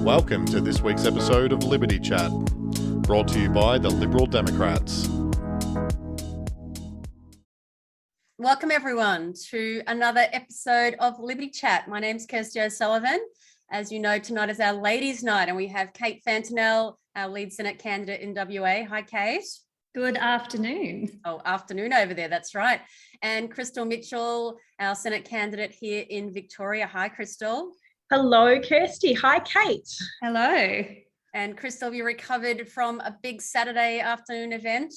Welcome to this week's episode of Liberty Chat, brought to you by the Liberal Democrats. Welcome everyone to another episode of Liberty Chat. My name's Kirsty O'Sullivan. As you know, tonight is our ladies' night and we have Kate Fantanell, our lead Senate candidate in WA. Hi, Kate. Good afternoon. Oh, afternoon over there, that's right. And Crystal Mitchell, our Senate candidate here in Victoria. Hi, Crystal. Hello, Kirsty. Hi, Kate. Hello. And Crystal, you recovered from a big Saturday afternoon event?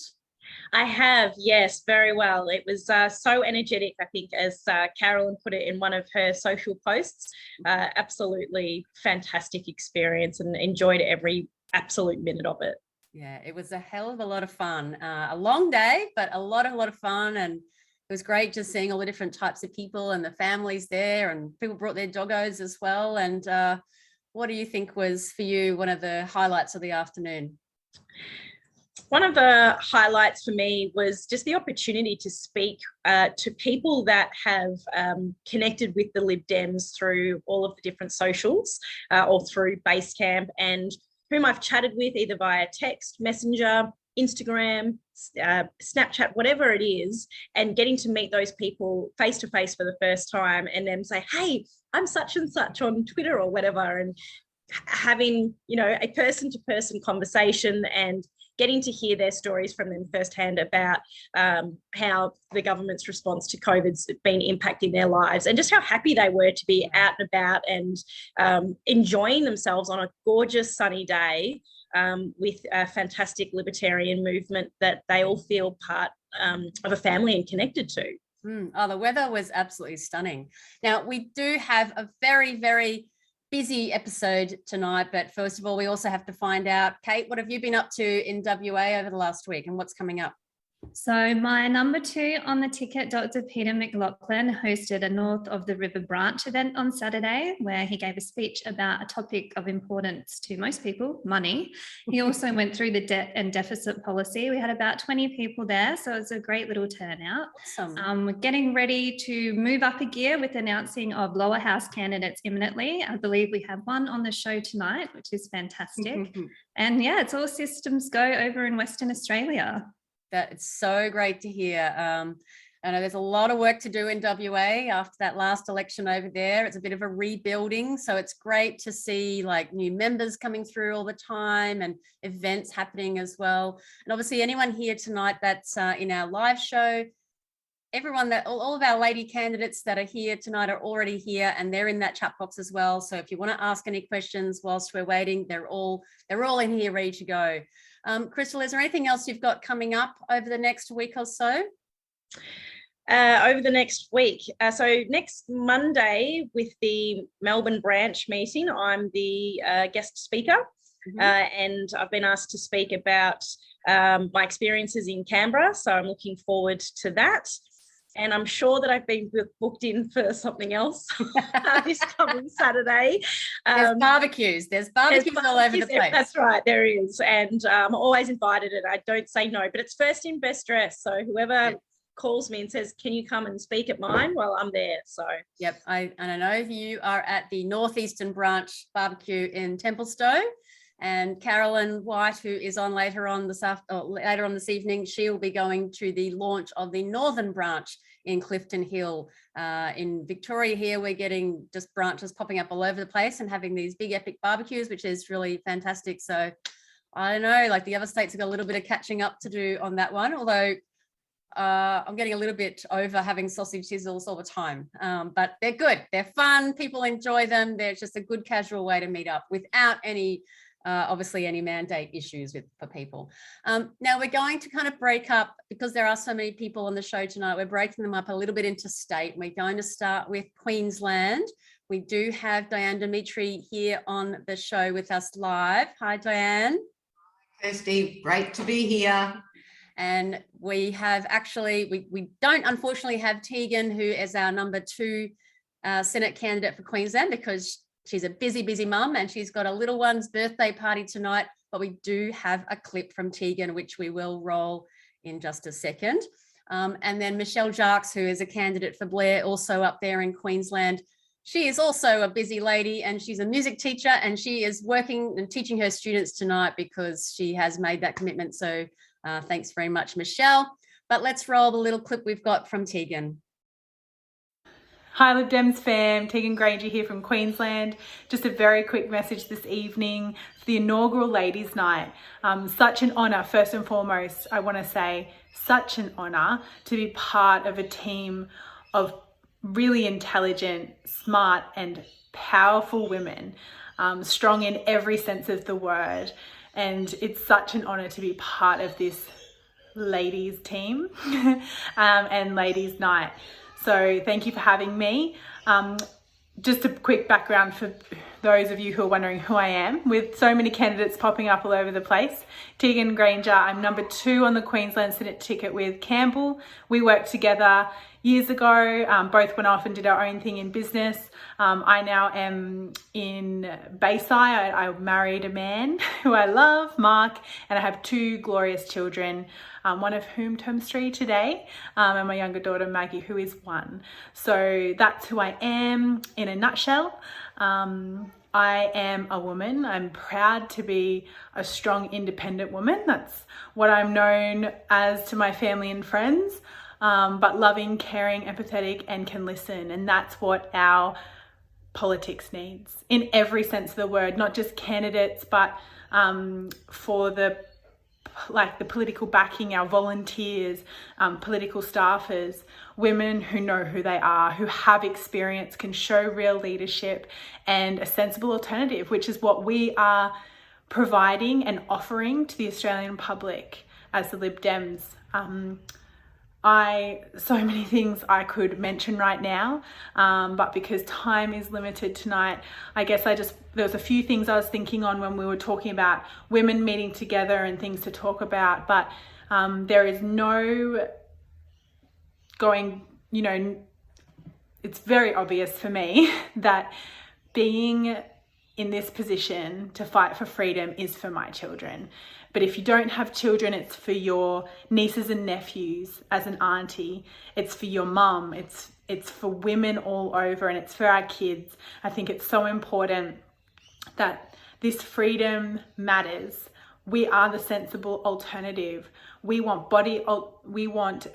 I have, yes, very well. It was so energetic, I think, as Carolyn put it in one of her social posts. Absolutely fantastic experience and enjoyed every absolute minute of it. Yeah, it was a hell of a lot of fun. A long day, but a lot of fun. And it was great just seeing all the different types of people and the families there, and people brought their doggos as well. And what do you think was, for you, one of the highlights of the afternoon? One of the highlights for me was just the opportunity to speak to people that have connected with the Lib Dems through all of the different socials or through Basecamp, and whom I've chatted with either via text, messenger, Instagram, Snapchat, whatever it is, and getting to meet those people face to face for the first time and then say, hey, I'm such and such on Twitter or whatever, and having, you know, a person-to-person conversation and getting to hear their stories from them firsthand about how the government's response to COVID's been impacting their lives, and just how happy they were to be out and about and enjoying themselves on a gorgeous sunny day with a fantastic libertarian movement that they all feel part of a family and connected to. Oh, the weather was absolutely stunning. Now, we do have a very, very busy episode tonight, but first of all, we also have to find out, Kate, what have you been up to in WA over the last week and what's coming up? So my number 2 on the ticket, Dr. Peter McLaughlin, hosted a North of the River branch event on Saturday where he gave a speech about a topic of importance to most people, money. He also went through the debt and deficit policy. We had about 20 people there, so it was a great little turnout. Awesome. We're getting ready to move up a gear with announcing of lower house candidates imminently. I believe we have one on the show tonight, which is fantastic. And yeah, it's all systems go over in Western Australia. It's so great to hear. I know there's a lot of work to do in WA after that last election over there. It's a bit of a rebuilding, so it's great to see like new members coming through all the time and events happening as well. And obviously anyone here tonight that's in our live show, everyone that all of our lady candidates that are here tonight are already here and they're in that chat box as well. So if you want to ask any questions whilst we're waiting, they're all in here ready to go. Crystal, is there anything else you've got coming up over the next week or so? Over the next week. So next Monday with the Melbourne branch meeting, I'm the guest speaker, and I've been asked to speak about my experiences in Canberra. So I'm looking forward to that. And I'm sure that I've been booked in for something else this coming Saturday. There's barbecues all over the place. That's right, there is. And I'm always invited and I don't say no, but it's first in, best dressed. So whoever calls me and says, can you come and speak at mine? Well, I'm there. So yep, I know you are at the Northeastern Branch barbecue in Templestowe. And Carolyn White, who is on later on this evening, she will be going to the launch of the Northern Branch in Clifton Hill. In Victoria here, we're getting just branches popping up all over the place and having these big epic barbecues, which is really fantastic. So I don't know, like the other states have got a little bit of catching up to do on that one, although I'm getting a little bit over having sausage sizzles all the time, but they're good. They're fun. People enjoy them. They're just a good casual way to meet up without any obviously any mandate issues for people. Now we're going to kind of break up, because there are so many people on the show tonight, we're breaking them up a little bit into state. We're going to start with Queensland. We do have Diane Demetre here on the show with us live. Hi, Diane. Hi, Kirsty, great to be here. And we have actually, we don't unfortunately have Tegan, who is our number 2 Senate candidate for Queensland, because she's a busy mum and she's got a little one's birthday party tonight, but we do have a clip from Tegan, which we will roll in just a second. And then Michelle Jacques, who is a candidate for Blair, also up there in Queensland. She is also a busy lady, and she's a music teacher, and she is working and teaching her students tonight because she has made that commitment. So thanks very much, Michelle. But let's roll the little clip we've got from Tegan. Hi Lib Dems fam, Tegan Grainger here from Queensland. Just a very quick message this evening for the inaugural Ladies' Night. Such an honour, first and foremost, I want to say, such an honour to be part of a team of really intelligent, smart and powerful women, strong in every sense of the word. And it's such an honour to be part of this ladies team and Ladies' Night. So thank you for having me. Just a quick background for those of you who are wondering who I am. With so many candidates popping up all over the place, Tegan Grainger, I'm number 2 on the Queensland Senate ticket with Campbell. We worked together years ago, both went off and did our own thing in business. I now am in Bayside. I married a man who I love, Mark, and I have 2 glorious children, one of whom turns 3 today, and my younger daughter Maggie, who is 1. So that's who I am in a nutshell. I am a woman. I'm proud to be a strong, independent woman. That's what I'm known as to my family and friends. But loving, caring, empathetic, and can listen. And that's what our politics needs in every sense of the word, not just candidates, but for the political backing, our volunteers, political staffers, women who know who they are, who have experience, can show real leadership and a sensible alternative, which is what we are providing and offering to the Australian public as the Lib Dems. So many things I could mention right now, but because time is limited tonight, I guess there was a few things I was thinking on when we were talking about women meeting together and things to talk about, but there is no going, it's very obvious for me that being in this position to fight for freedom is for my children. But if you don't have children, it's for your nieces and nephews as an auntie. It's for your mum. It's for women all over, and it's for our kids. I think it's so important that this freedom matters. We are the sensible alternative. We want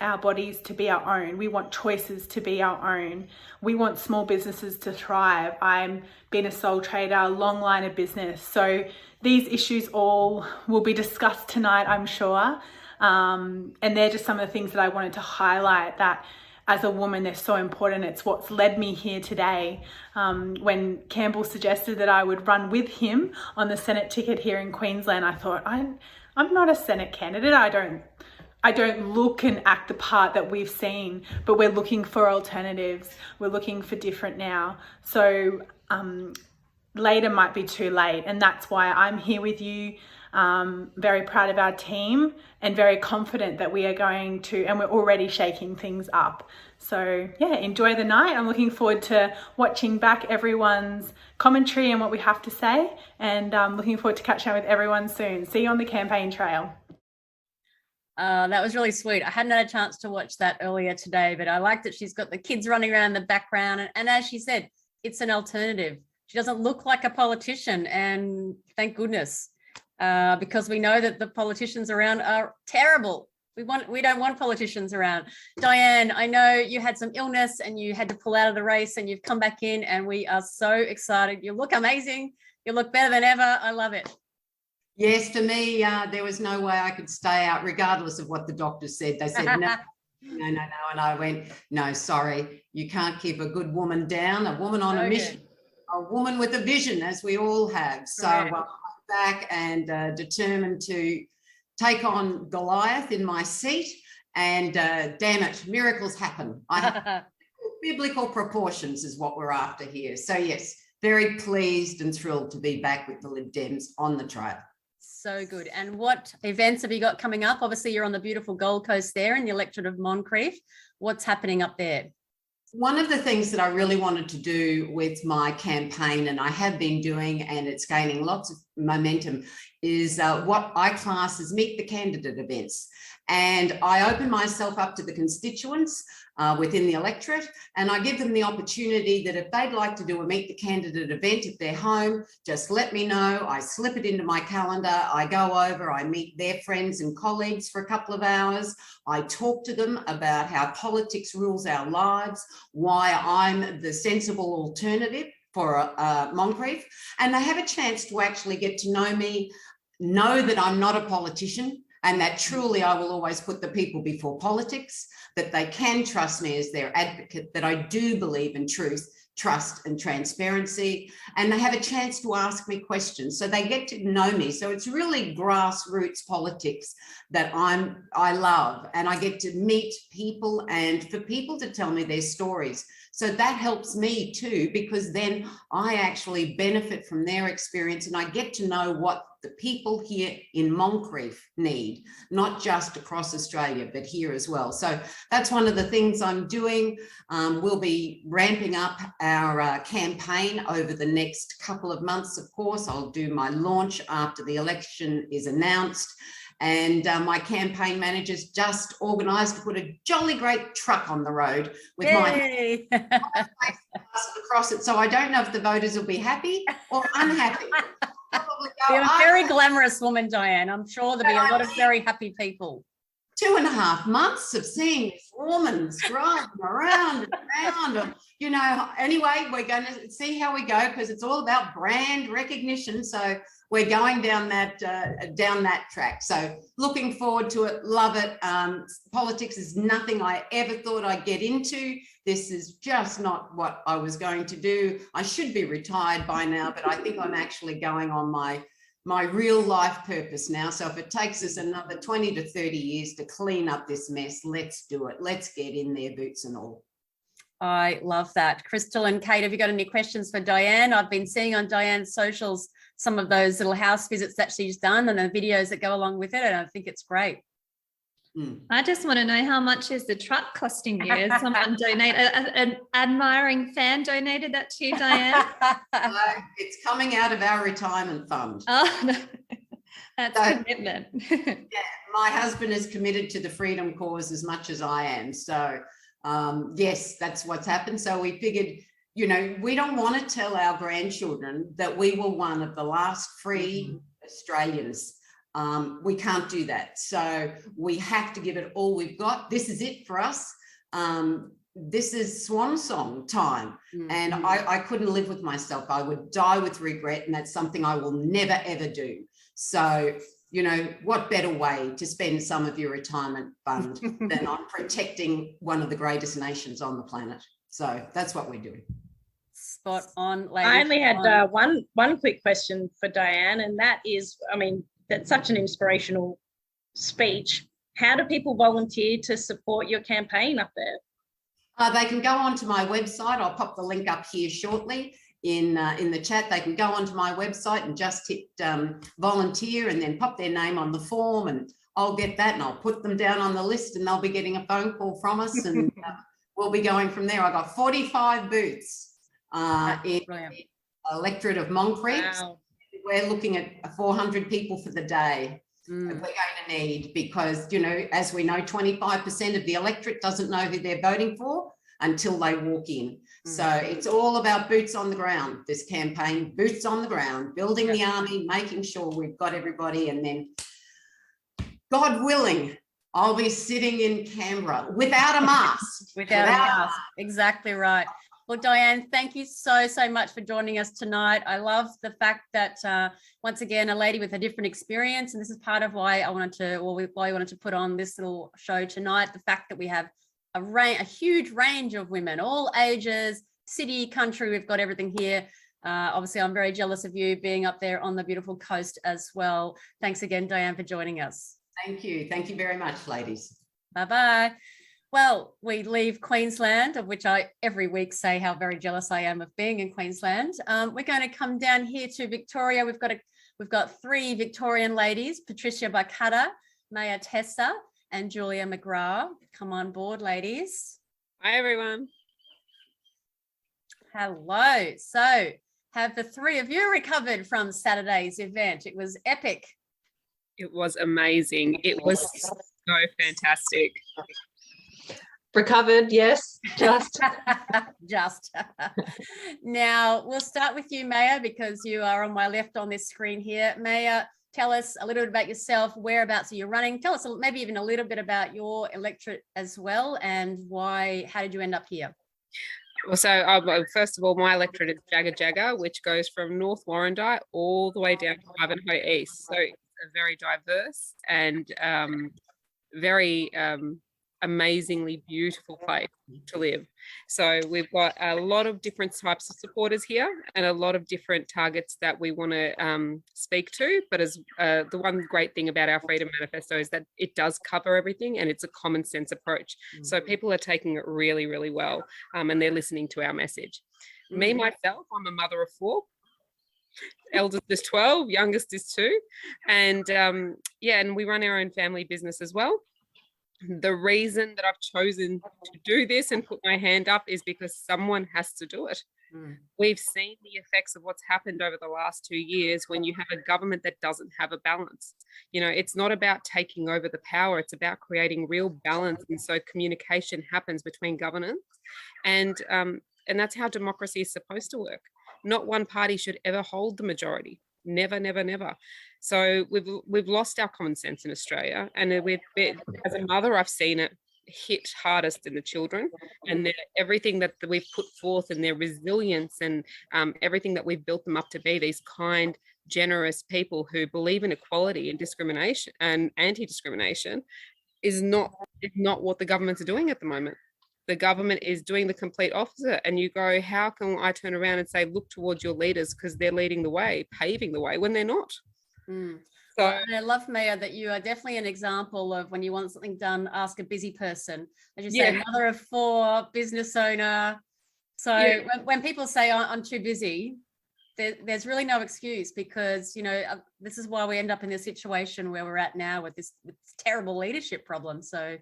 our bodies to be our own. We want choices to be our own. We want small businesses to thrive. I'm been a sole trader, long line of business. So these issues all will be discussed tonight, I'm sure. And they're just some of the things that I wanted to highlight, that as a woman, they're so important. It's what's led me here today. When Campbell suggested that I would run with him on the Senate ticket here in Queensland, I thought, I'm not a Senate candidate. I don't look and act the part that we've seen, but we're looking for alternatives. We're looking for different now. So later might be too late, and that's why I'm here with you. Very proud of our team and very confident that we are going to, and we're already shaking things up. So yeah, enjoy the night. I'm looking forward to watching back everyone's commentary and what we have to say, and looking forward to catching up with everyone soon. See you on the campaign trail. That was really sweet. I hadn't had a chance to watch that earlier today, but I like that she's got the kids running around in the background. And as she said, it's an alternative. She doesn't look like a politician, and thank goodness, because we know that the politicians around are terrible. We don't want politicians around. Diane, I know you had some illness and you had to pull out of the race, and you've come back in, and we are so excited. You look amazing. You look better than ever. I love it. Yes, to me, there was no way I could stay out, regardless of what the doctors said. They said, no. And I went, no, sorry, you can't keep a good woman down, a woman on a mission, a woman with a vision, as we all have. So I'm back and determined to take on Goliath in my seat. And damn it, miracles happen. Biblical proportions is what we're after here. So yes, very pleased and thrilled to be back with the Lib Dems on the trail. So good. And what events have you got coming up? Obviously, you're on the beautiful Gold Coast there in the electorate of Moncrieff. What's happening up there? One of the things that I really wanted to do with my campaign, and I have been doing, and it's gaining lots of momentum, is what I class as meet the candidate events. And I open myself up to the constituents within the electorate, and I give them the opportunity that if they'd like to do a Meet the Candidate event, if they're home, just let me know. I slip it into my calendar. I go over, I meet their friends and colleagues for a couple of hours. I talk to them about how politics rules our lives, why I'm the sensible alternative for Moncrieff, and they have a chance to actually get to know me, know that I'm not a politician, and that truly I will always put the people before politics, that they can trust me as their advocate, that I do believe in truth, trust and transparency, and they have a chance to ask me questions. So they get to know me. So it's really grassroots politics that I love, and I get to meet people and for people to tell me their stories. So that helps me too, because then I actually benefit from their experience and I get to know what the people here in Moncrieff need, not just across Australia, but here as well. So that's one of the things I'm doing. We'll be ramping up our campaign over the next couple of months, of course. I'll do my launch after the election is announced. And my campaign manager's just organised to put a jolly great truck on the road with my across it. So I don't know if the voters will be happy or unhappy. You're a very glamorous woman, Diane. I'm sure there'll be a lot of very happy people. 2.5 months of seeing this woman driving around and around. You know, anyway, we're going to see how we go because it's all about brand recognition. So we're going down that track. So looking forward to it. Love it. Politics is nothing I ever thought I'd get into. This is just not what I was going to do. I should be retired by now, but I think I'm actually going on my real life purpose now. So if it takes us another 20 to 30 years to clean up this mess, let's do it. Let's get in there, boots and all. I love that. Crystal and Kate, have you got any questions for Diane? I've been seeing on Diane's socials some of those little house visits that she's done and the videos that go along with it, and I think it's great. I just want to know, how much is the truck costing you? Someone donated, an admiring fan donated that to you, Diane? It's coming out of our retirement fund. Oh, no. That's commitment. Yeah, my husband is committed to the freedom cause as much as I am. So yes, that's what's happened. So we figured, you know, we don't want to tell our grandchildren that we were one of the last free Australians. We can't do that. So we have to give it all we've got. This is it for us. This is swan song time. And I couldn't live with myself. I would die with regret, and that's something I will never, ever do. So, you know, what better way to spend some of your retirement fund than on protecting one of the greatest nations on the planet? So that's what we're doing. Spot on, lady. I only had one quick question for Diane, and that is, I mean, that's such an inspirational speech. How do people volunteer to support your campaign up there? They can go onto my website. I'll pop the link up here shortly in the chat. They can go onto my website and just hit volunteer and then pop their name on the form, and I'll get that and I'll put them down on the list, and they'll be getting a phone call from us, and we'll be going from there. I got 45 booths in the electorate of Moncrieff. Wow. We're looking at 400 people for the day that we're going to need, because, you know, as we know, 25% of the electorate doesn't know who they're voting for until they walk in. So it's all about boots on the ground, this campaign, boots on the ground, building the army, making sure we've got everybody, and then, God willing, I'll be sitting in Canberra without a mask. Without a mask. Exactly right. Well, Diane, thank you so much for joining us tonight. I love the fact that, once again, a lady with a different experience, and this is part of why I wanted to, or why we wanted to put on this little show tonight, the fact that we have a huge range of women, all ages, city, country, we've got everything here. Obviously, I'm very jealous of you being up there on the beautiful coast as well. Thanks again, Diane, for joining us. Thank you. Thank you very much, ladies. Bye-bye. Well, we leave Queensland, of which I every week say how very jealous I am of being in Queensland. We're going to come down here to Victoria. We've got 3 Victorian ladies, Patrizia Barcatta, Maya Tessa, and Julia McGrath. Come on board, ladies. Hi, everyone. Hello. So, have the 3 of you recovered from Saturday's event? It was epic. It was amazing. It was So fantastic. Recovered, yes, just. Just. Now, we'll start with you, Maya, because you are on my left on this screen here. Maya, tell us a little bit about yourself. Whereabouts are you running? Tell us maybe even a little bit about your electorate as well, and how did you end up here? Well, so first of all, my electorate is Jagajaga, which goes from North Warrandyte all the way down to Ivanhoe East. So it's a very diverse and very amazingly beautiful place to live. So we've got a lot of different types of supporters here and a lot of different targets that we want to speak to. But as the one great thing about our Freedom Manifesto is that it does cover everything and it's a common sense approach. So people are taking it really, really well, and they're listening to our message. Me, myself, I'm a mother of 4. Eldest is 12, youngest is 2. And and we run our own family business as well. The reason that I've chosen to do this and put my hand up is because someone has to do it. We've seen the effects of what's happened over the last 2 years when you have a government that doesn't have a balance. You know, it's not about taking over the power, it's about creating real balance. And so communication happens between governments. And that's how democracy is supposed to work. Not one party should ever hold the majority. Never, never, never. So we've lost our common sense in Australia, and as a mother, I've seen it hit hardest in the children, and everything that we've put forth and their resilience and everything that we've built them up to be, these kind, generous people who believe in equality and discrimination and anti-discrimination, is not what the governments are doing at the moment. The government is doing the complete opposite. And you go, how can I turn around and say, look towards your leaders because they're leading the way, paving the way, when they're not? So well, I love, Maya, that you are definitely an example of when you want something done, ask a busy person. As you say, mother of 4, business owner. So when people say I'm too busy, there's really no excuse, because, you know, this is why we end up in this situation where we're at now with this terrible leadership problem. So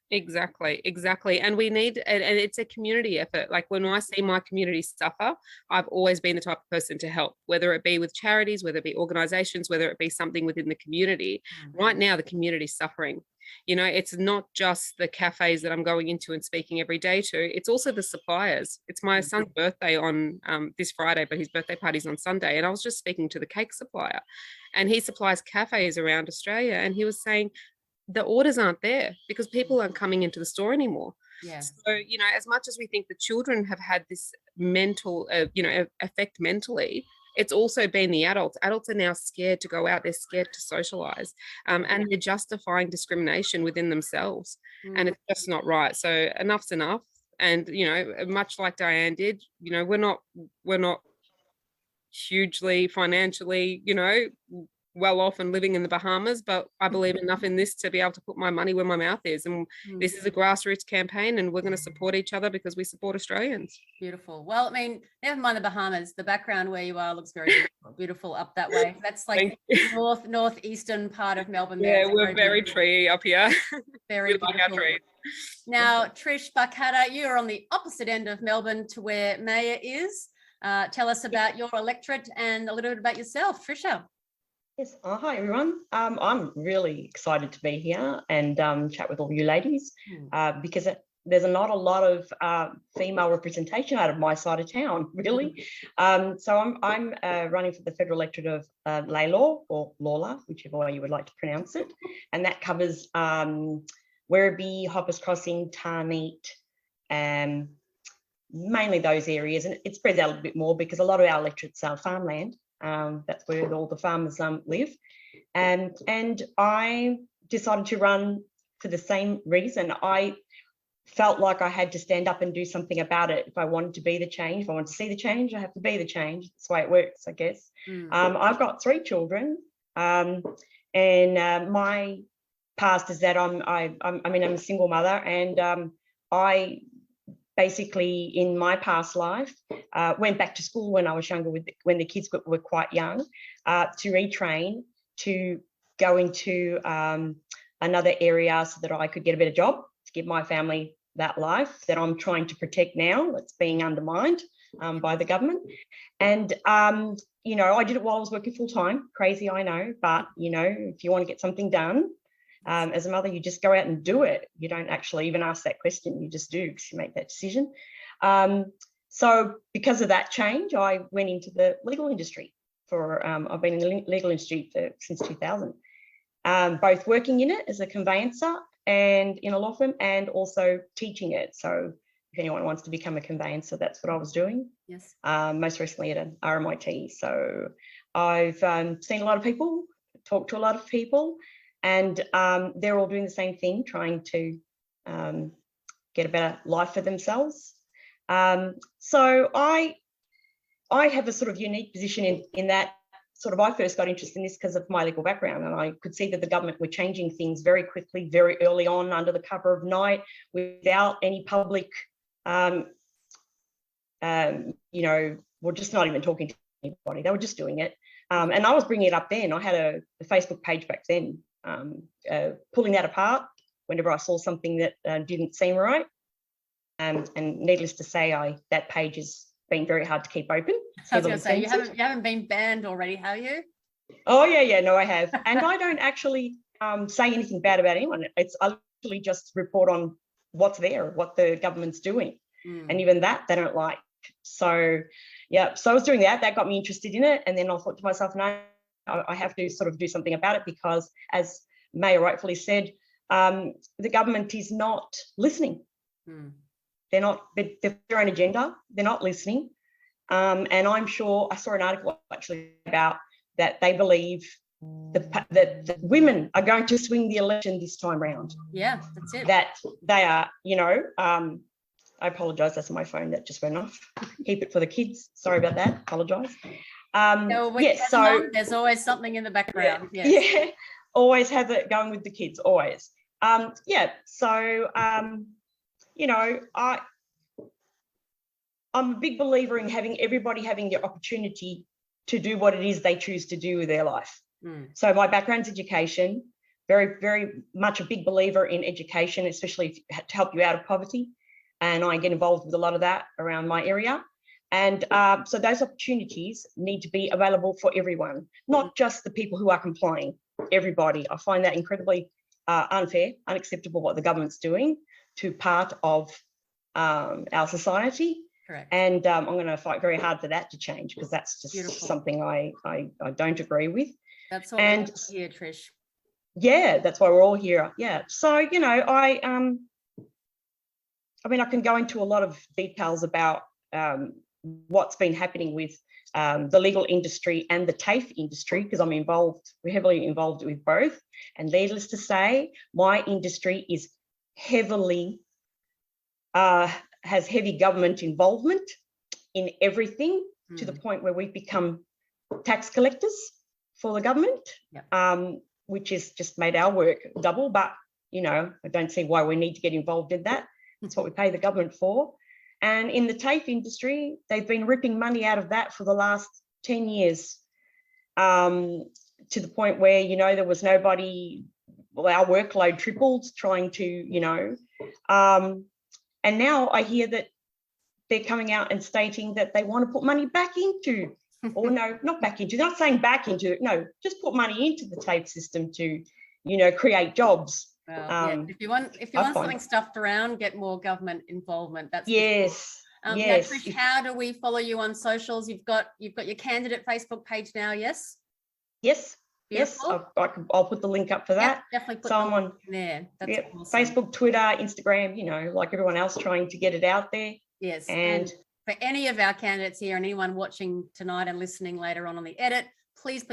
Exactly. And we need, and it's a community effort. Like when I see my community suffer, I've always been the type of person to help, whether it be with charities, whether it be organizations, whether it be something within the community. Right now, the community's suffering. You know, it's not just the cafes that I'm going into and speaking every day to, it's also the suppliers. It's my son's birthday on this Friday, but his birthday party's on Sunday. And I was just speaking to the cake supplier, and he supplies cafes around Australia. And he was saying, the orders aren't there because people aren't coming into the store anymore. So, you know, as much as we think the children have had this mental, effect mentally, it's also been the adults. Adults are now scared to go out. They're scared to socialize, and they're justifying discrimination within themselves. And it's just not right. So enough's enough. And, you know, much like Diane did, you know, we're not hugely financially, you know, well off and living in the Bahamas, but I believe enough in this to be able to put my money where my mouth is. And this is a grassroots campaign, and we're going to support each other because we support Australians. Beautiful. Well, I mean, never mind the Bahamas, the background where you are looks very beautiful up that way. That's like northeastern part of Melbourne. Yeah, we're very tree up here. Very beautiful. Like our trees. Now, Trish Bakara, you are on the opposite end of Melbourne to where Maya is. Tell us about your electorate and a little bit about yourself, Trisha. Yes. Hi, everyone. I'm really excited to be here and chat with all you ladies because there's not a lot of female representation out of my side of town, really. So I'm running for the federal electorate of Lalor, or Lalor, whichever way you would like to pronounce it. And that covers Werribee, Hoppers Crossing, Tarneet, mainly those areas. And it spreads out a little bit more because a lot of our electorates are farmland. That's where all the farmers live, and I decided to run for the same reason. I felt like I had to stand up and do something about it. If I wanted to be the change, if I wanted to see the change, I have to be the change. That's the way it works, I guess. I've got 3 children, and my past is that I'm a single mother, and I basically, in my past life, went back to school when I was younger, when the kids were quite young, to retrain, to go into another area so that I could get a better job, to give my family that life that I'm trying to protect now, that's being undermined by the government. And, you know, I did it while I was working full time. Crazy, I know, but, you know, if you want to get something done, As a mother, you just go out and do it. You don't actually even ask that question. You just do because you make that decision. So because of that change, I went into the legal industry. I've been in the legal industry since 2000, both working in it as a conveyancer and in a law firm, and also teaching it. So if anyone wants to become a conveyancer, that's what I was doing. Yes. Most recently at an RMIT. So I've seen a lot of people, talked to a lot of people, and they're all doing the same thing, trying to get a better life for themselves. So I have a sort of unique position in that sort of I first got interested in this because of my legal background, and I could see that the government were changing things very quickly, very early on, under the cover of night, without any public, we're just not even talking to anybody. They were just doing it. And I was bringing it up then. I had a Facebook page back then, pulling that apart whenever I saw something that didn't seem right. And needless to say, that page has been very hard to keep open. I was going to say, you haven't been banned already, have you? Oh yeah, no, I have. And I don't actually say anything bad about anyone. I literally just report on what's there, what the government's doing. And even that they don't like. So yeah, so I was doing that. That got me interested in it. And then I thought to myself, no, I have to sort of do something about it, because as Mayor rightfully said, the government is not listening. They're their own agenda. They're not listening. And I'm sure I saw an article actually about that they believe that women are going to swing the election this time round. Yeah, that's it. That they are, I apologise, that's on my phone that just went off. Keep it for the kids. Sorry about that. Apologise. So there's always something in the background. Yeah, always have it going with the kids, always. I'm a big believer in everybody having the opportunity to do what it is they choose to do with their life. So my background's education, very, very much a big believer in education, especially to help you out of poverty. And I get involved with a lot of that around my area. And so those opportunities need to be available for everyone, not just the people who are complying, everybody. I find that incredibly unfair, unacceptable what the government's doing to part of our society. Correct. And I'm going to fight very hard for that to change, because that's just something I don't agree with. That's all we're here, Trish. Yeah, that's why we're all here. Yeah. So, I can go into a lot of details about what's been happening with the legal industry and the TAFE industry, because we're heavily involved with both. And needless to say, my industry is has heavy government involvement in everything, to the point where we've become tax collectors for the government, which has just made our work double. But, I don't see why we need to get involved in that. That's what we pay the government for. And in the TAFE industry, they've been ripping money out of that for the last 10 years, to the point where, there was nobody, our workload tripled trying to, and now I hear that they're coming out and stating that they want to put money back into, or no, not back into, they're not saying back into it, no, just put money into the TAFE system to, create jobs. Well, if you want something stuffed around, get more government involvement. That's yes. Yes. Now, Trish, how do we follow you on socials? You've got your candidate Facebook page now, yes? Yes. Beautiful. Yes, I'll put the link up for that. Yep, definitely put the link in there. That's awesome. Facebook, Twitter, Instagram, like everyone else, trying to get it out there. Yes. And for any of our candidates here and anyone watching tonight and listening later on the edit, please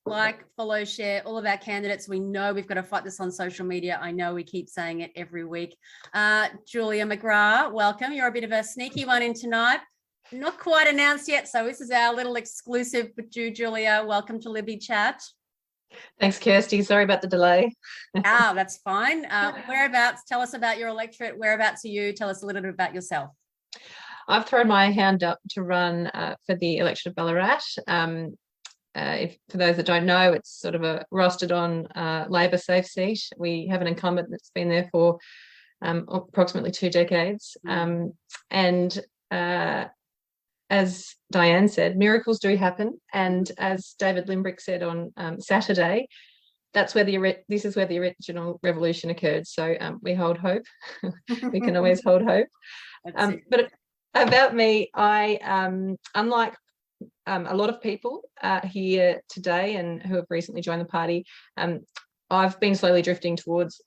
like, follow, share all of our candidates. We know we've got to fight this on social media. I know we keep saying it every week. Julia McGrath, welcome. You're a bit of a sneaky one in tonight. Not quite announced yet, so this is our little exclusive with you, Julia. Welcome to Libby Chat. Thanks, Kirsty. Sorry about the delay. That's fine. Whereabouts? Tell us about your electorate. Whereabouts are you? Tell us a little bit about yourself. I've thrown my hand up to run for the election of Ballarat. For those that don't know, it's sort of a rostered on Labor safe seat. We have an incumbent that's been there for approximately 2 decades. As Diane said, miracles do happen. And as David Limbrick said on Saturday, That's where this is where the original revolution occurred. So we hold hope. We can always hold hope. But about me, I unlike a lot of people here today and who have recently joined the party, I've been slowly drifting towards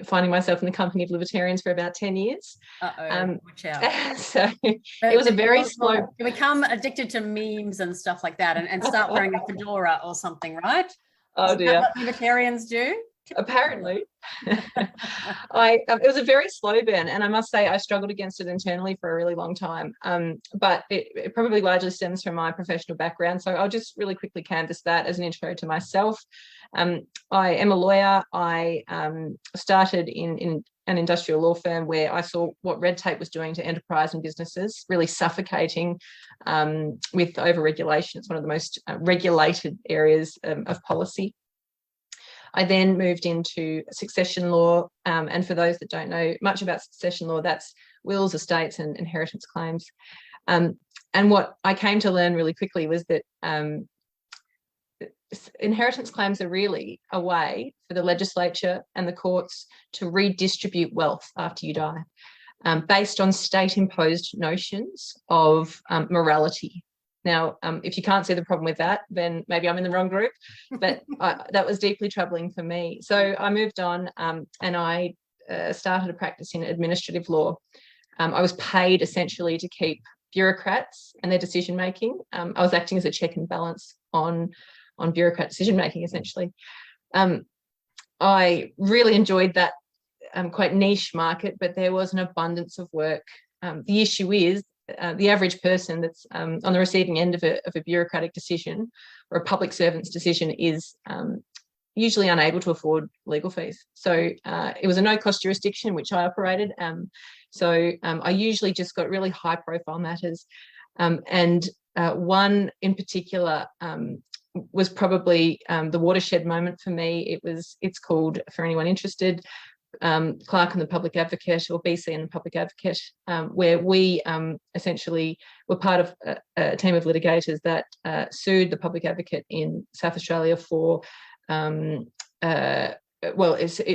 finding myself in the company of libertarians for about 10 years. Watch out. So it was a very slow... You become addicted to memes and stuff like that and start wearing a fedora or something, right? Oh dear. Is that what libertarians do? Apparently. It was a very slow burn, and I must say I struggled against it internally for a really long time, but it probably largely stems from my professional background, so I'll just really quickly canvass that as an intro to myself. I am a lawyer. I started in an industrial law firm where I saw what red tape was doing to enterprise and businesses, really suffocating with overregulation. It's one of the most regulated areas of policy. I then moved into succession law, and for those that don't know much about succession law, that's wills, estates and inheritance claims. And what I came to learn really quickly was that inheritance claims are really a way for the legislature and the courts to redistribute wealth after you die, based on state-imposed notions of morality. Now, if you can't see the problem with that, then maybe I'm in the wrong group, but that was deeply troubling for me. So I moved on and I started a practice in administrative law. I was paid essentially to keep bureaucrats and their decision-making. I was acting as a check and balance on bureaucrat decision-making, essentially. I really enjoyed that quite niche market, but there was an abundance of work. The issue is the average person that's on the receiving end of a bureaucratic decision or a public servant's decision is usually unable to afford legal fees. So it was a no-cost jurisdiction in which I operated. So I usually just got really high-profile matters. And one in particular was probably the watershed moment for me. It's called, for anyone interested, Clark and the Public Advocate, or BC and the Public Advocate, where we essentially were part of a team of litigators that sued the Public Advocate in South Australia for, it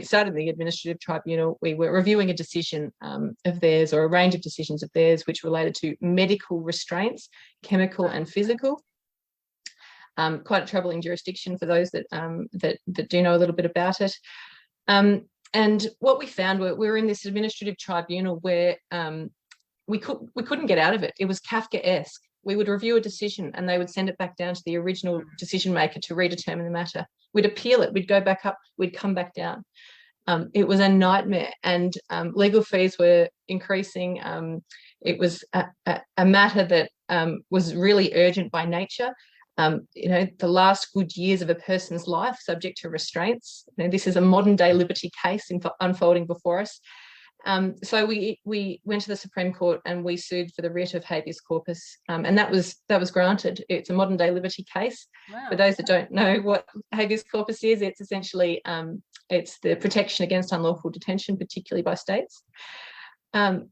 started in the administrative tribunal. We were reviewing a decision of theirs, or a range of decisions of theirs, which related to medical restraints, chemical and physical. Quite a troubling jurisdiction for those that do know a little bit about it. And what we found, we were in this administrative tribunal where we couldn't get out of it. It was Kafkaesque. We would review a decision and they would send it back down to the original decision maker to redetermine the matter. We'd appeal it, we'd go back up, we'd come back down. It was a nightmare, and legal fees were increasing. It was a matter that was really urgent by nature. The last good years of a person's life subject to restraints. This is a modern day liberty case unfolding before us. So we went to the Supreme Court and we sued for the writ of habeas corpus, and that was granted. It's a modern day liberty case. Wow. For those that don't know what habeas corpus is, it's essentially it's the protection against unlawful detention, particularly by states. That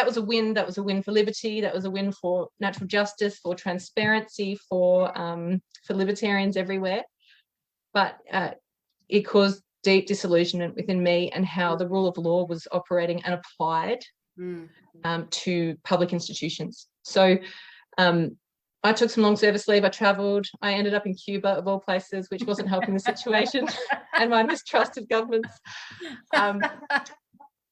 was a win. That was a win for liberty. That was a win for natural justice, for transparency, for libertarians everywhere. But it caused deep disillusionment within me and how the rule of law was operating and applied to public institutions. So I took some long service leave. I travelled. I ended up in Cuba, of all places, which wasn't helping the situation and my mistrust of governments.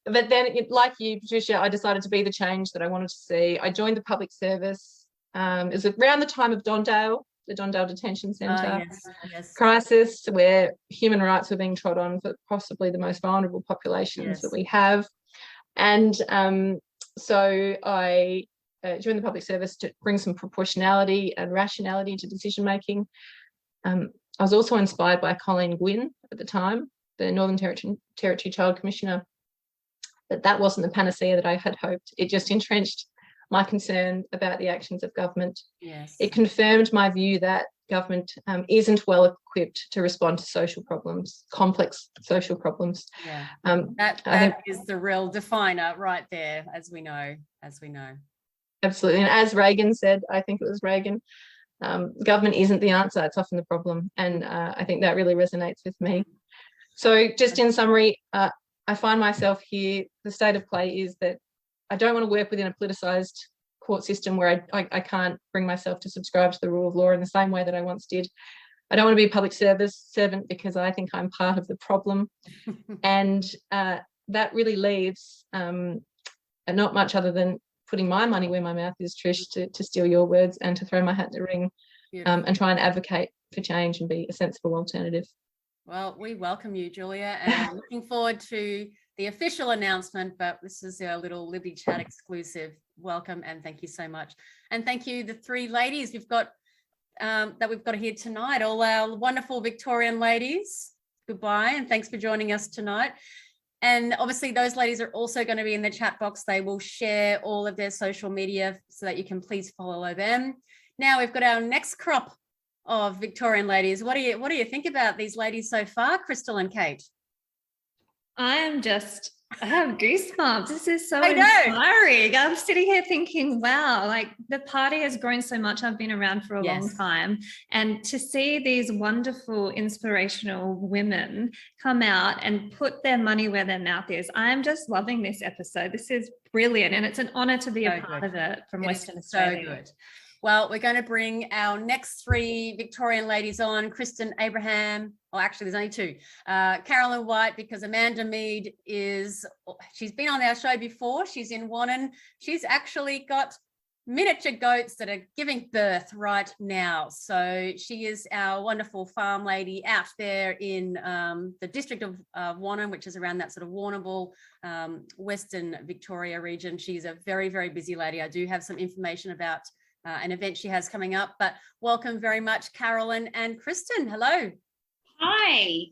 But then, like you, Patricia, I decided to be the change that I wanted to see. I joined the public service. It was around the time of Dondale, the Dondale Detention Centre crisis, where human rights were being trod on for possibly the most vulnerable populations that we have. And so I joined the public service to bring some proportionality and rationality into decision making. I was also inspired by Colleen Gwynn at the time, the Northern Territory Child Commissioner. But that wasn't the panacea that I had hoped. It just entrenched my concern about the actions of government. Yes. It confirmed my view that government isn't well equipped to respond to social problems, complex social problems. Yeah. That is the real definer right there, as we know. Absolutely. And as Reagan said, I think it was Reagan, Government isn't the answer, it's often the problem. And I think that really resonates with me. So just in summary, I find myself here, the state of play is that I don't want to work within a politicised court system where I can't bring myself to subscribe to the rule of law in the same way that I once did. I don't want to be a public service servant because I think I'm part of the problem. And that really leaves not much other than putting my money where my mouth is, Trish, to steal your words, and to throw my hat in the ring and try and advocate for change and be a sensible alternative. Well, we welcome you, Julia, and looking forward to the official announcement, but this is our little Liberty Chat exclusive. Welcome and thank you so much. And thank you, the three ladies we've got here tonight, all our wonderful Victorian ladies. Goodbye and thanks for joining us tonight. And obviously those ladies are also going to be in the chat box. They will share all of their social media so that you can please follow them. Now we've got our next crop of Victorian ladies. What do you think about these ladies so far, Crystal and Kate? I have goosebumps. This is so inspiring. I'm sitting here thinking, wow, like the party has grown so much. I've been around for a long time. And to see these wonderful, inspirational women come out and put their money where their mouth is, I'm just loving this episode. This is brilliant. And it's an honour to be a part of it from Western Australia. So good. Well, we're going to bring our next three Victorian ladies on, Kristen Abraham. Oh, actually, there's only two. Carolyn White, because Amanda Mead she's been on our show before. She's in Wannon. She's actually got miniature goats that are giving birth right now. So she is our wonderful farm lady out there in the district of Wannon, which is around that sort of Warrnambool, Western Victoria region. She's a very, very busy lady. I do have some information about an event she has coming up, but welcome very much, Carolyn and Kristen. Hello. Hi.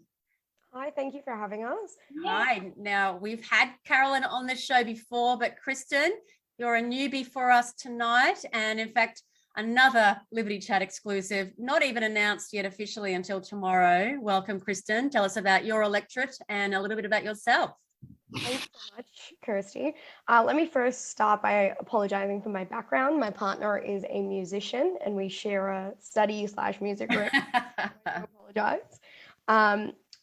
Hi, thank you for having us. Hi. Now, we've had Carolyn on the show before, but Kristen, you're a newbie for us tonight. And in fact, another Liberty Chat exclusive, not even announced yet officially until tomorrow. Welcome, Kristen. Tell us about your electorate and a little bit about yourself. Thanks so much, Kirsty. Let me first start by apologizing for my background. My partner is a musician and we share a study/music room. I apologize.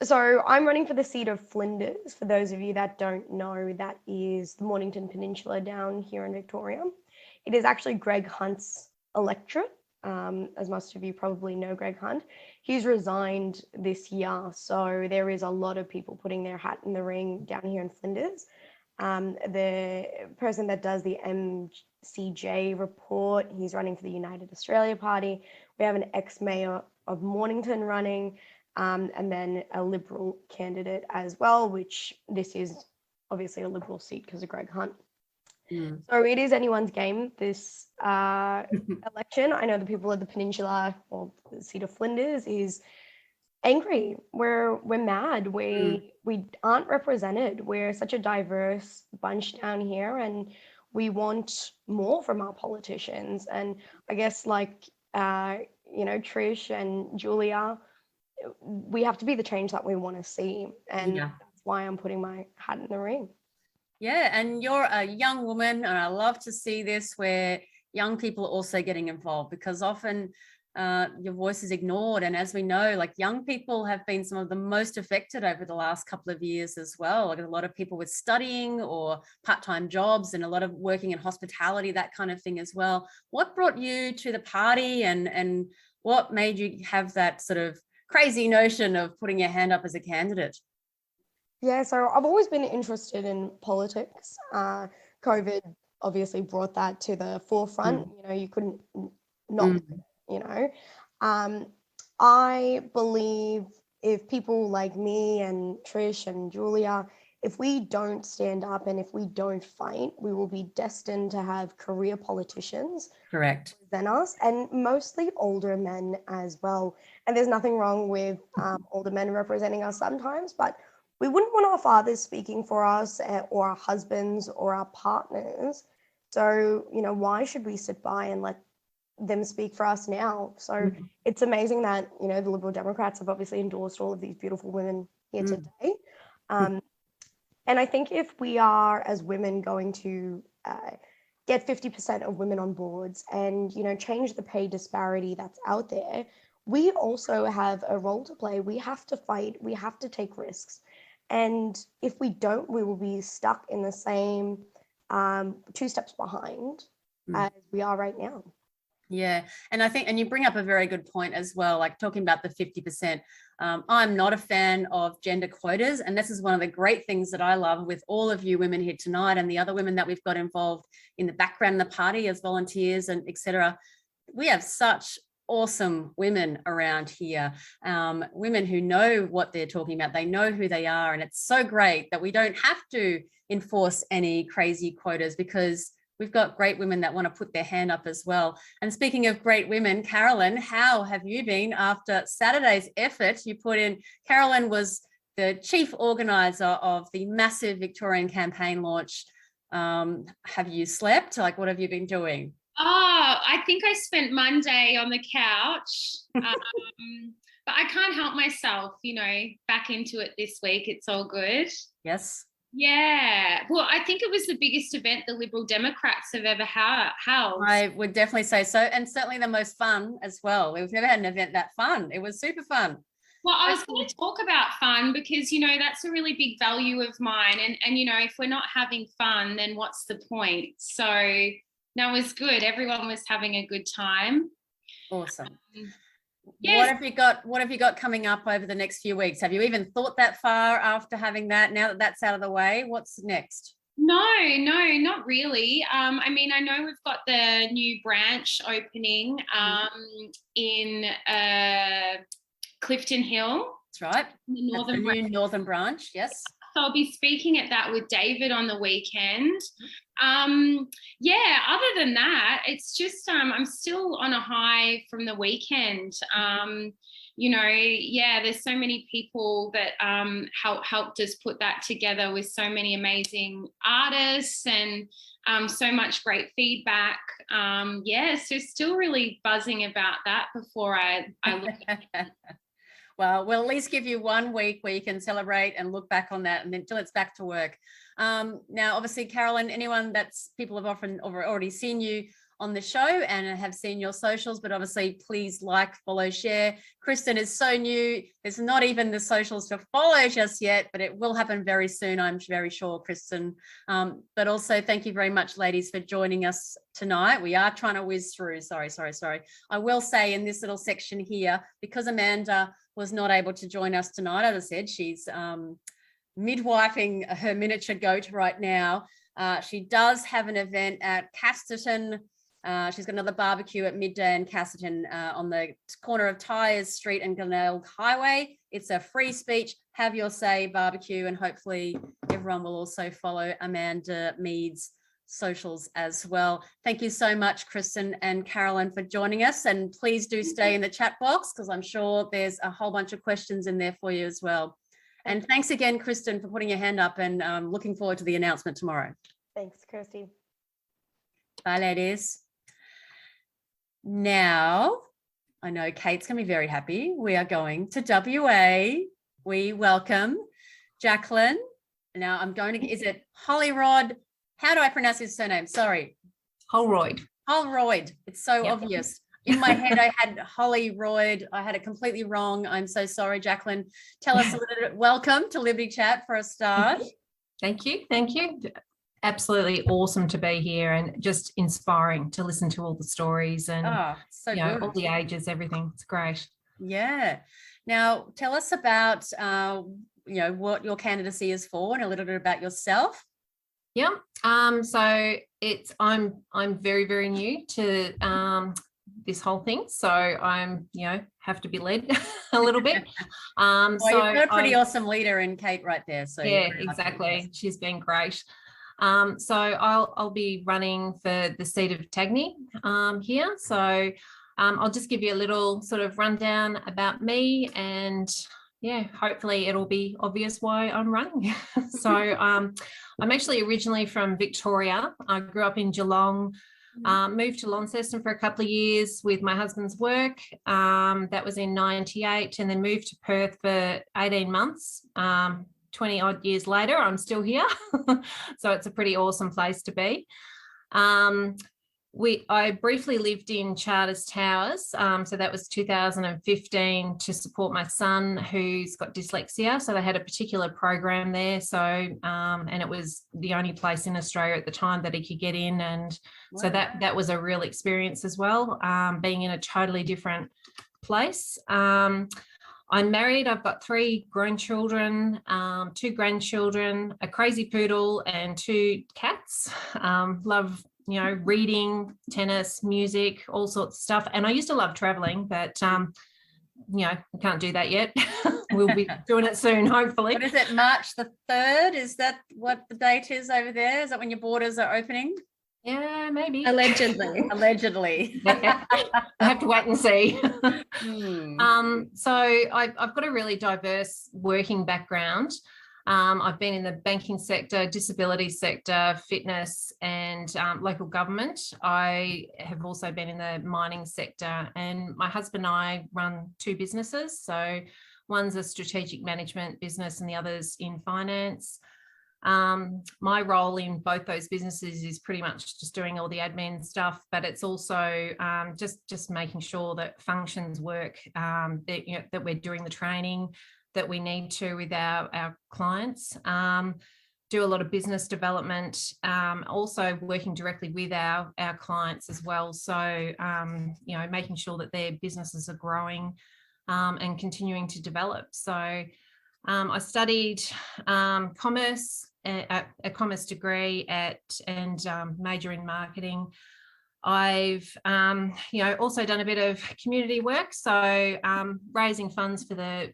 So I'm running for the seat of Flinders. For those of you that don't know, that is the Mornington Peninsula down here in Victoria. It is actually Greg Hunt's electorate. As most of you probably know Greg Hunt. He's resigned this year, so there is a lot of people putting their hat in the ring down here in Flinders. The person that does the MCJ report, he's running for the United Australia Party. We have an ex-mayor of Mornington running, and then a Liberal candidate as well, which this is obviously a Liberal seat because of Greg Hunt. So it is anyone's game, this election. I know the people of the peninsula, or the seat of Flinders, is angry. We're mad. We aren't represented. We're such a diverse bunch down here, and we want more from our politicians. And I guess, like Trish and Julia, we have to be the change that we want to see, and that's why I'm putting my hat in the ring. Yeah, and you're a young woman, and I love to see this where young people are also getting involved, because often your voice is ignored. And as we know, like, young people have been some of the most affected over the last couple of years as well. Like, a lot of people with studying or part-time jobs, and a lot of working in hospitality, that kind of thing as well. What brought you to the party, and what made you have that sort of crazy notion of putting your hand up as a candidate? Yeah, so I've always been interested in politics. COVID obviously brought that to the forefront. You couldn't not, I believe if people like me and Trish and Julia, if we don't stand up and if we don't fight, we will be destined to have career politicians. Correct. Than us, and mostly older men as well. And there's nothing wrong with older men representing us sometimes, but we wouldn't want our fathers speaking for us, or our husbands or our partners. So, why should we sit by and let them speak for us now? So it's amazing that, the Liberal Democrats have obviously endorsed all of these beautiful women here today. And I think if we are, as women, going to get 50% of women on boards and, you know, change the pay disparity that's out there, we also have a role to play. We have to fight. We have to take risks. And if we don't, we will be stuck in the same 2 steps behind as we are right now. Yeah. And I think, and you bring up a very good point as well, like talking about the 50%. I'm not a fan of gender quotas. And this is one of the great things that I love with all of you women here tonight and the other women that we've got involved in the background of the party as volunteers and etc. We have such awesome women around here, women who know what they're talking about, they know who they are, and it's so great that we don't have to enforce any crazy quotas because we've got great women that want to put their hand up as well. And speaking of great women, Carolyn, how have you been after Saturday's effort you put in? Carolyn was the chief organizer of the massive Victorian campaign launch. Have you slept? Like, what have you been doing? Oh, I think I spent Monday on the couch, but I can't help myself, you know, back into it this week. It's all good. Yes. Yeah. Well, I think it was the biggest event the Liberal Democrats have ever held. I would definitely say so. And certainly the most fun as well. We've never had an event that fun. It was super fun. Well, I was going to talk about fun because, you know, that's a really big value of mine. And you know, if we're not having fun, then what's the point? So no, it was good. Everyone was having a good time. Awesome. Yes. What have you got coming up over the next few weeks? Have you even thought that far after having that? Now that that's out of the way, what's next? No, not really. I mean, I know we've got the new branch opening in Clifton Hill. That's right. The new northern branch, yes. So I'll be speaking at that with David on the weekend. Yeah, other than that, it's just I'm still on a high from the weekend. You know, yeah, there's so many people that helped us put that together with so many amazing artists and so much great feedback. Yeah, so still really buzzing about that before I look at it. Well, we'll at least give you 1 week where you can celebrate and look back on that and then until it's back to work. Now, obviously, Carolyn, anyone people have often already seen you on the show and have seen your socials, but obviously please like, follow, share. Kristen is so new. There's not even the socials to follow just yet, but it will happen very soon, I'm very sure, Kristen. But also thank you very much, ladies, for joining us tonight. We are trying to whiz through. Sorry. I will say in this little section here, because Amanda was not able to join us tonight, as I said, she's midwifing her miniature goat right now. She does have an event at Casterton. She's got another barbecue at midday in Casterton on the corner of Tyers Street and Glenelg Highway. It's a free speech, have your say barbecue, and hopefully everyone will also follow Amanda Mead's socials as well. Thank you so much, Kristen and Carolyn, for joining us, and please do stay in the chat box because I'm sure there's a whole bunch of questions in there for you as well. And thanks again, Kristen, for putting your hand up, and looking forward to the announcement tomorrow. Thanks, Kirsty. Bye, ladies. Now, I know Kate's going to be very happy. We are going to WA. We welcome Jacqueline. Now I'm going to, is it Hollyrod? How do I pronounce his surname? Sorry. Holroyd. Holroyd. It's so obvious. In my head, I had Hollyroyd. I had it completely wrong. I'm so sorry, Jacqueline. Tell us a little bit. Welcome to Liberty Chat for a start. Thank you. Absolutely awesome to be here and just inspiring to listen to all the stories and so you know, good. all the ages, everything. It's great. Yeah. Now tell us about you know, what your candidacy is for and a little bit about yourself. Yeah. So I'm very, very new to this whole thing. So I'm, you know, have to be led a little bit. Well, so you've got a pretty awesome leader in Kate right there. So yeah, exactly. She's been great. So I'll be running for the seat of Tagney here. So I'll just give you a little sort of rundown about me, and yeah, hopefully it'll be obvious why I'm running. So I'm actually originally from Victoria. I grew up in Geelong, moved to Launceston for a couple of years with my husband's work. That was in 98, and then moved to Perth for 18 months. 20 odd years later, I'm still here. So it's a pretty awesome place to be. I briefly lived in Charters Towers, so that was 2015, to support my son who's got dyslexia. So they had a particular program there. So and it was the only place in Australia at the time that he could get in, and so that was a real experience as well, being in a totally different place. I'm married. I've got 3 grown children, 2 grandchildren, a crazy poodle, and 2 cats. Love, reading, tennis, music, all sorts of stuff. And I used to love traveling, but we can't do that yet. We'll be doing it soon, hopefully. What is it, March the 3rd? Is that what the date is over there? Is that when your borders are opening? Yeah, maybe. Allegedly. I have to wait and see. So I've got a really diverse working background. I've been in the banking sector, disability sector, fitness, and local government. I have also been in the mining sector, and my husband and I run 2 businesses. So one's a strategic management business and the other's in finance. My role in both those businesses is pretty much just doing all the admin stuff, but it's also just making sure that functions work, that we're doing the training that we need to with our clients, do a lot of business development, also working directly with our clients as well. So, making sure that their businesses are growing and continuing to develop. So I studied commerce, a commerce degree and major in marketing. I've also done a bit of community work, so raising funds for the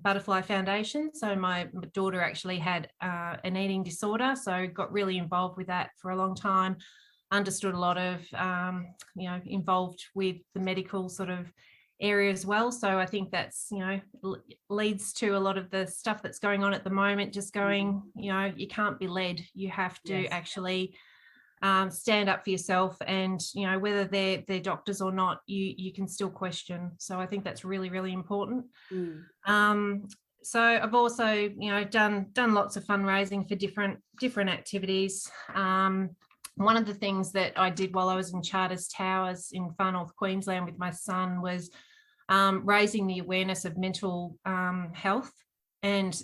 Butterfly Foundation. So my daughter actually had an eating disorder, so got really involved with that for a long time, understood a lot of involved with the medical sort of area as well. So I think that's leads to a lot of the stuff that's going on at the moment, just going, you can't be led, you have to actually stand up for yourself, and whether they're doctors or not, you can still question. So I think that's really, really important. So I've also done lots of fundraising for different activities. One of the things that I did while I was in Charters Towers in Far North Queensland with my son was raising the awareness of mental health. And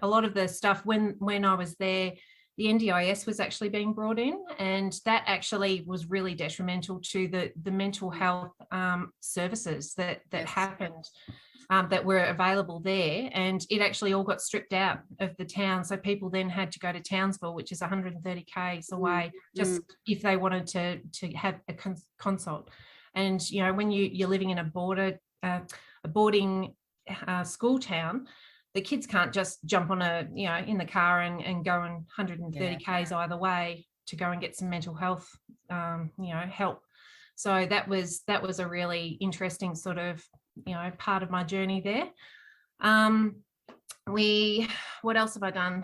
a lot of the stuff when I was there, the NDIS was actually being brought in, and that actually was really detrimental to the mental health services that happened, that were available there. And it actually all got stripped out of the town. So people then had to go to Townsville, which is 130 k's away, just if they wanted to have a consult. And, when you're living in a boarding school town, the kids can't just jump on in the car and go in 130 k's either way to go and get some mental health, help. So that was a really interesting sort of, part of my journey there. What else have I done?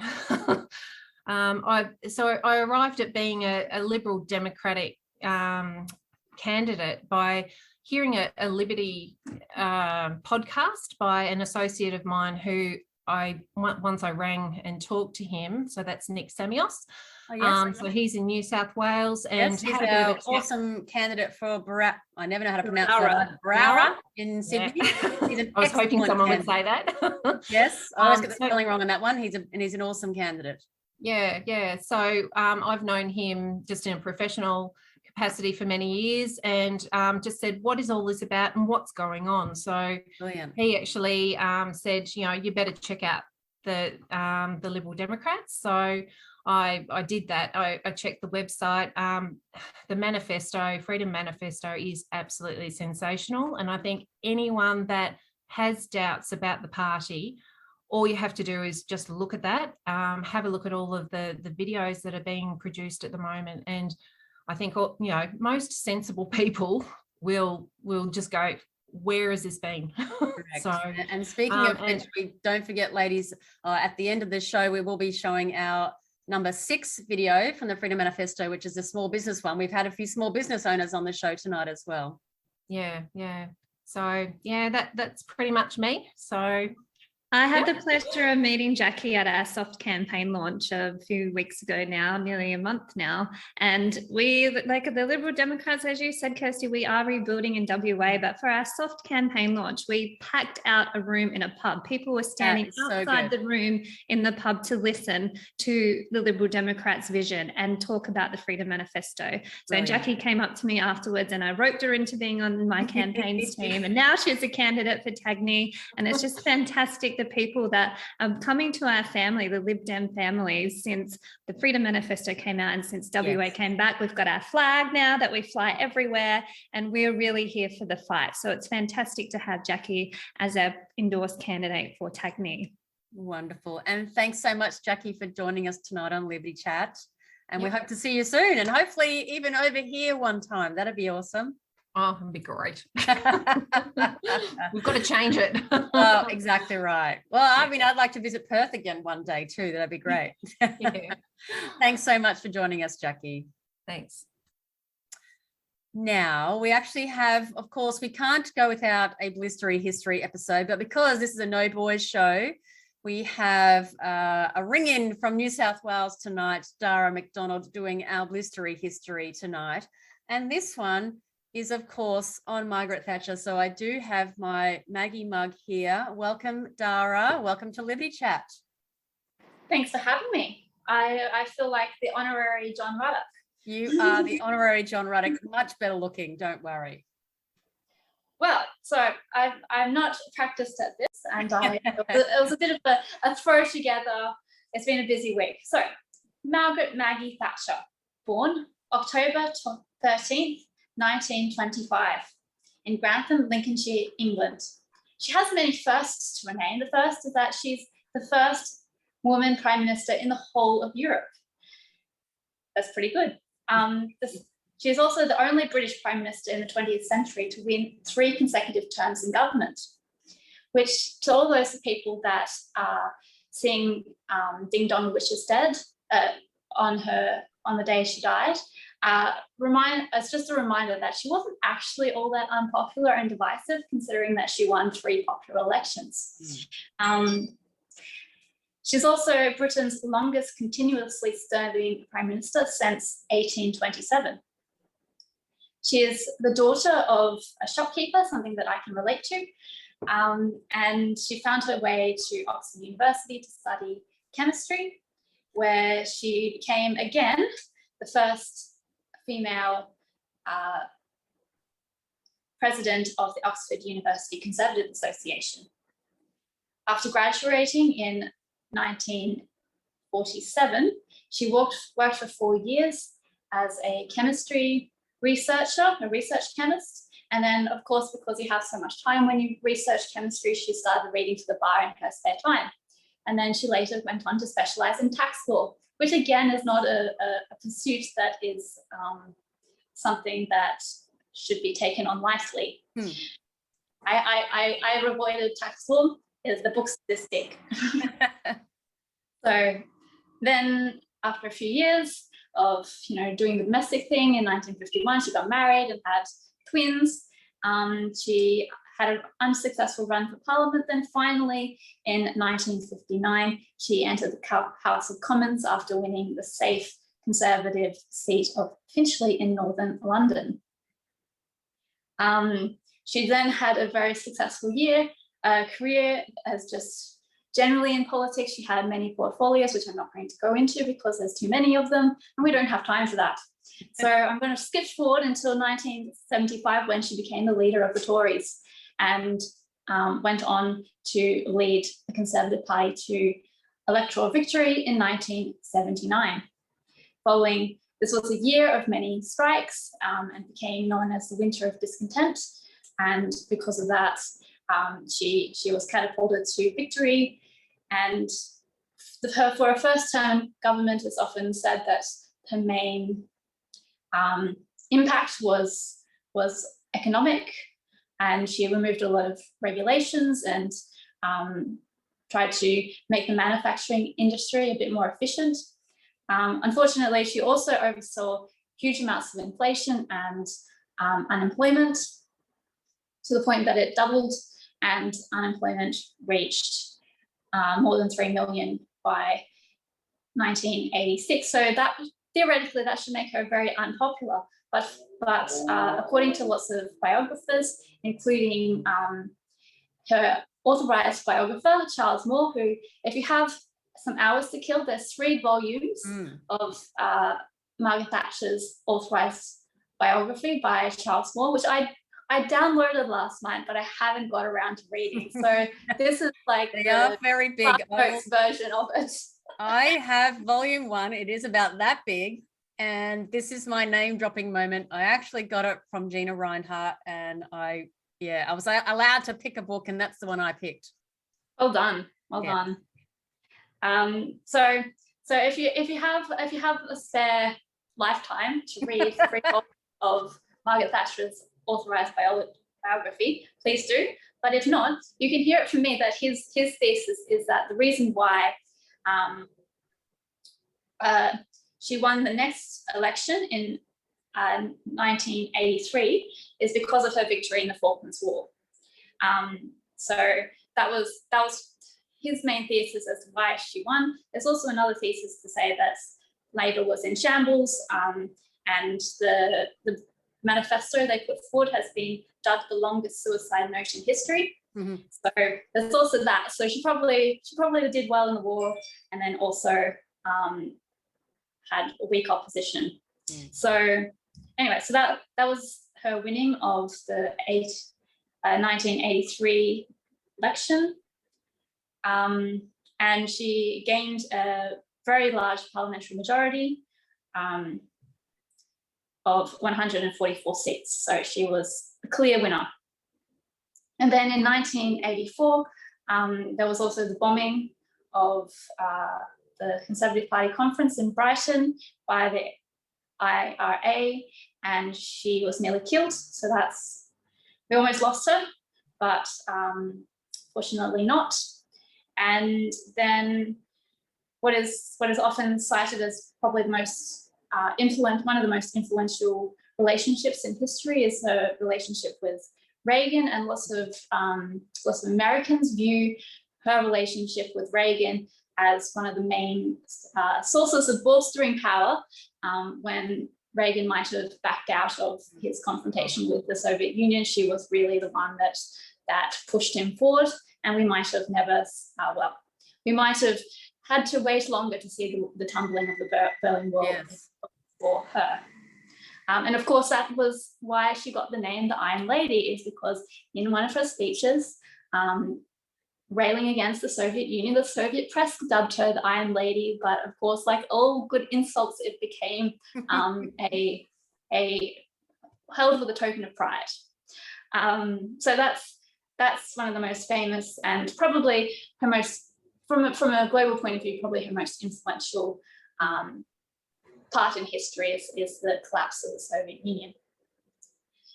I arrived at being a Liberal Democratic candidate by hearing a Liberty podcast by an associate of mine who once I rang and talked to him. So that's Nick Samios. Oh, yes. So he's in New South Wales, and he's our awesome candidate for Ballarat. I never know how to pronounce that. Ballarat in Sydney. He's an I was hoping someone would say candidate. that. Yes, I always get the spelling wrong on that one. He's an awesome candidate. Yeah. So I've known him just in a professional capacity for many years, and just said, what is all this about and what's going on? So Brilliant. He actually said, you better check out the Liberal Democrats. So I did that. I checked the website. The manifesto, Freedom Manifesto, is absolutely sensational. And I think anyone that has doubts about the party, all you have to do is just look at that, have a look at all of the videos that are being produced at the moment. And I think, most sensible people will just go, where has this been? So, and speaking of which, don't forget, ladies, at the end of this show, we will be showing our number 6 video from the Freedom Manifesto, which is a small business one. We've had a few small business owners on the show tonight as well. Yeah. So that's pretty much me. So I had the pleasure of meeting Jackie at our soft campaign launch a few weeks ago now, nearly a month now. And we, like the Liberal Democrats, as you said, Kirsty, we are rebuilding in WA, but for our soft campaign launch, we packed out a room in a pub. People were standing outside the room in the pub to listen to the Liberal Democrats' vision and talk about the Freedom Manifesto. So Jackie came up to me afterwards and I roped her into being on my campaigns team. And now she's a candidate for Tagney. And it's just fantastic, the people that are coming to our family, the Lib Dem families, since the Freedom Manifesto came out and since WA came back. We've got our flag now that we fly everywhere, and we're really here for the fight. So it's fantastic to have Jackie as our endorsed candidate for Tagney. Wonderful. And thanks so much, Jackie, for joining us tonight on Liberty Chat. And we hope to see you soon, and hopefully even over here one time. That'd be awesome. Oh, that'd be great. We've got to change it. Oh, exactly right. Well, I mean, I'd like to visit Perth again one day too. That'd be great. Yeah. Thanks so much for joining us, Jackie. Thanks. Now, we actually have, of course, we can't go without a blistery history episode, but because this is a No Boys show, we have a ring-in from New South Wales tonight, Dara McDonald doing our blistery history tonight. And this one is, of course, on Margaret Thatcher. So I do have my Maggie mug here. Welcome, Dara. Welcome to Liberty Chat. Thanks for having me. I feel like the honorary John Ruddick. You are the honorary John Ruddick. Much better looking, don't worry. Well, so I'm not practiced at this, and it was a bit of a throw together. It's been a busy week. So Margaret Maggie Thatcher, born October 13th, 1925 in Grantham, Lincolnshire, England. She has many firsts to her name. The first is that she's the first woman prime minister in the whole of Europe. That's pretty good. She is also the only British prime minister in the 20th century to win 3 consecutive terms in government, which to all those people that sing Ding Dong Witch is Dead on the day she died, it's just a reminder that she wasn't actually all that unpopular and divisive, considering that she won 3 popular elections. She's also Britain's longest continuously serving prime minister since 1827. She is the daughter of a shopkeeper, something that I can relate to, and she found her way to Oxford University to study chemistry, where she became, again, the first female president of the Oxford University Conservative Association. After graduating in 1947, she worked for 4 years as a chemistry researcher, a research chemist. And then, of course, because you have so much time when you research chemistry, she started reading to the bar in her spare time. And then she later went on to specialize in tax law, which again is not a pursuit that is something that should be taken on lightly. I avoided tax law. The book's this big. So then after a few years of doing the domestic thing, in 1951 she got married and had twins. She had an unsuccessful run for Parliament. Then finally in 1959 she entered the House of Commons after winning the safe Conservative seat of Finchley in northern London. She then had a very successful career as just generally in politics. She had many portfolios, which I'm not going to go into because there's too many of them and we don't have time for that. So I'm going to skip forward until 1975 when she became the leader of the Tories and went on to lead the Conservative Party to electoral victory in 1979. Following, this was a year of many strikes and became known as the Winter of Discontent. And because of that, she was catapulted to victory. And for a first-term government, it's often said that her main impact was economic, and she removed a lot of regulations and tried to make the manufacturing industry a bit more efficient. Unfortunately, she also oversaw huge amounts of inflation and unemployment to the point that it doubled, and unemployment reached more than 3 million by 1986. So that theoretically that should make her very unpopular. But according to lots of biographers, including her authorized biographer, Charles Moore, who, if you have some hours to kill, there's 3 volumes of Margaret Thatcher's authorized biography by Charles Moore, which I downloaded last night, but I haven't got around to reading. So this is like they are very big version of it. I have volume 1. It is about that big. And this is my name dropping moment. I actually got it from Gina Reinhardt, and I was allowed to pick a book, and that's the one I picked. Well done. Well done. So if you have a spare lifetime to read 3 volumes of Margaret Thatcher's authorized biography, please do. But if not, you can hear it from me that his thesis is that the reason why she won the next election in 1983 is because of her victory in the Falklands War. So that was his main thesis as to why she won. There's also another thesis to say that Labor was in shambles, and the manifesto they put forward has been dubbed the longest suicide note in history. So there's also that. So she probably did well in the war, and then also had a weak opposition. So anyway, so that was her winning of the 1983 election, and she gained a very large parliamentary majority of 144 seats. So she was a clear winner. And then in 1984, there was also the bombing of the Conservative Party conference in Brighton by the IRA, and she was nearly killed. So we almost lost her, but fortunately not. And then what is often cited as probably the most one of the most influential relationships in history is her relationship with Reagan, and lots of Americans view her relationship with Reagan as one of the main sources of bolstering power when Reagan might have backed out of his confrontation with the Soviet Union. She was really the one that pushed him forward, and we might have had to wait longer to see the tumbling of the Berlin Wall for her. And of course, that was why she got the name the Iron Lady, is because in one of her speeches, railing against the Soviet Union, the Soviet press dubbed her the Iron Lady, but of course, like all good insults, it became held with a token of pride. So that's one of the most famous, and probably her most, from a global point of view, probably her most influential part in history is the collapse of the Soviet Union.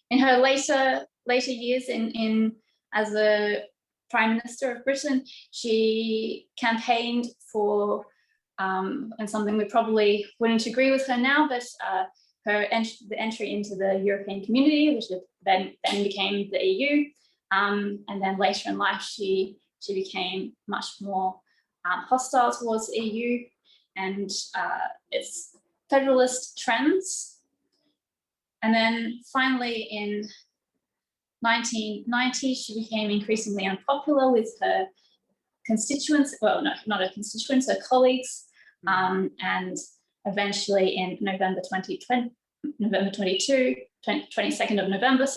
In her later years in as a Prime Minister of Britain, she campaigned for, and something we probably wouldn't agree with her now, but the entry into the European Community, which then became the EU, and then later in life she became much more hostile towards the EU and its federalist trends. And then finally in 1990, she became increasingly unpopular with her constituents, well, no, not her constituents, her colleagues, and eventually in November 22nd of November,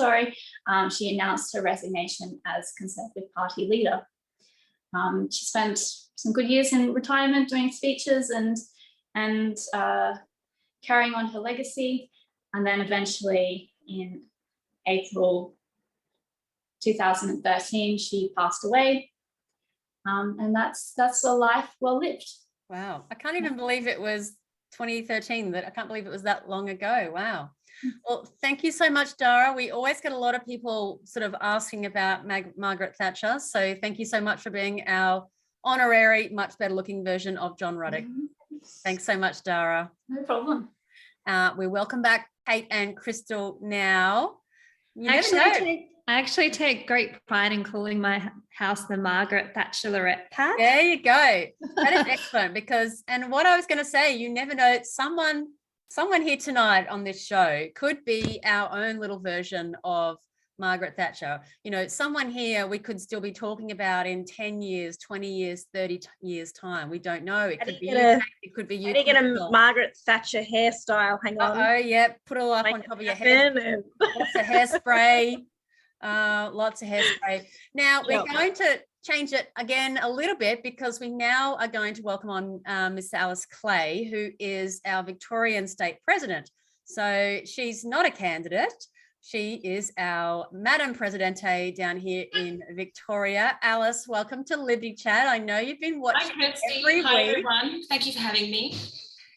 she announced her resignation as Conservative Party leader. She spent some good years in retirement doing speeches and carrying on her legacy, and then eventually in April 2013 she passed away, and that's a life well lived. Wow, I can't even believe it was 2013. I can't believe it was that long ago. Wow. Well, thank you so much, Dara. We always get a lot of people sort of asking about Margaret Thatcher, so thank you so much for being our honorary, much better looking version of John Ruddick. Thanks so much, Dara. No problem. We welcome back Kate and Crystal now. You never I actually take great pride in calling my house the Margaret Thatcherlorette pad. There you go. That is excellent because, and what I was going to say, you never know, someone here tonight on this show could be our own little version of Margaret Thatcher. You know, someone here we could still be talking about in 10 years, 20 years, 30 years time. We don't know. It could be you. It could be you. How do you get a Margaret Thatcher hairstyle? Hang on. Oh, yeah. Put it all up on top of your head. Lots of hairspray. Lots of hairspray. Now we're going to change it again a little bit because we now are going to welcome on Miss Alice Clay, who is our Victorian State President. So she's not a candidate. She is our Madam Presidente down here in Victoria. Alice, welcome to Liberty Chat. I know you've been watching every week. Hi, everyone. Thank you for having me.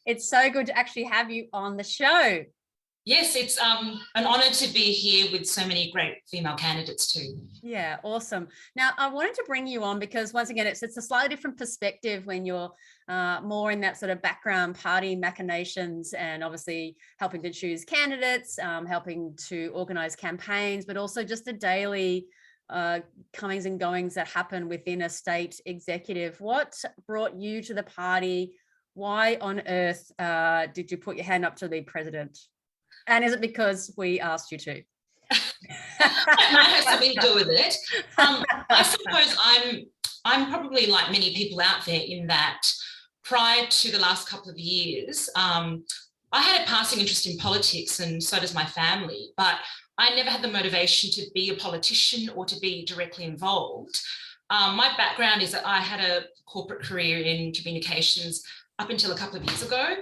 It's so good to actually have you on the show. Yes, it's an honour to be here with so many great female candidates too. Yeah, awesome. Now, I wanted to bring you on because once again, it's a slightly different perspective when you're more in that sort of background party machinations and obviously helping to choose candidates, helping to organise campaigns, but also just the daily comings and goings that happen within a state executive. What brought you to the party? Why on earth did you put your hand up to be president? And is it because we asked you to? That might have something to do with it. I suppose I'm probably like many people out there in that prior to the last couple of years, I had a passing interest in politics and so does my family, but I never had the motivation to be a politician or to be directly involved. My background is that I had a corporate career in communications up until a couple of years ago.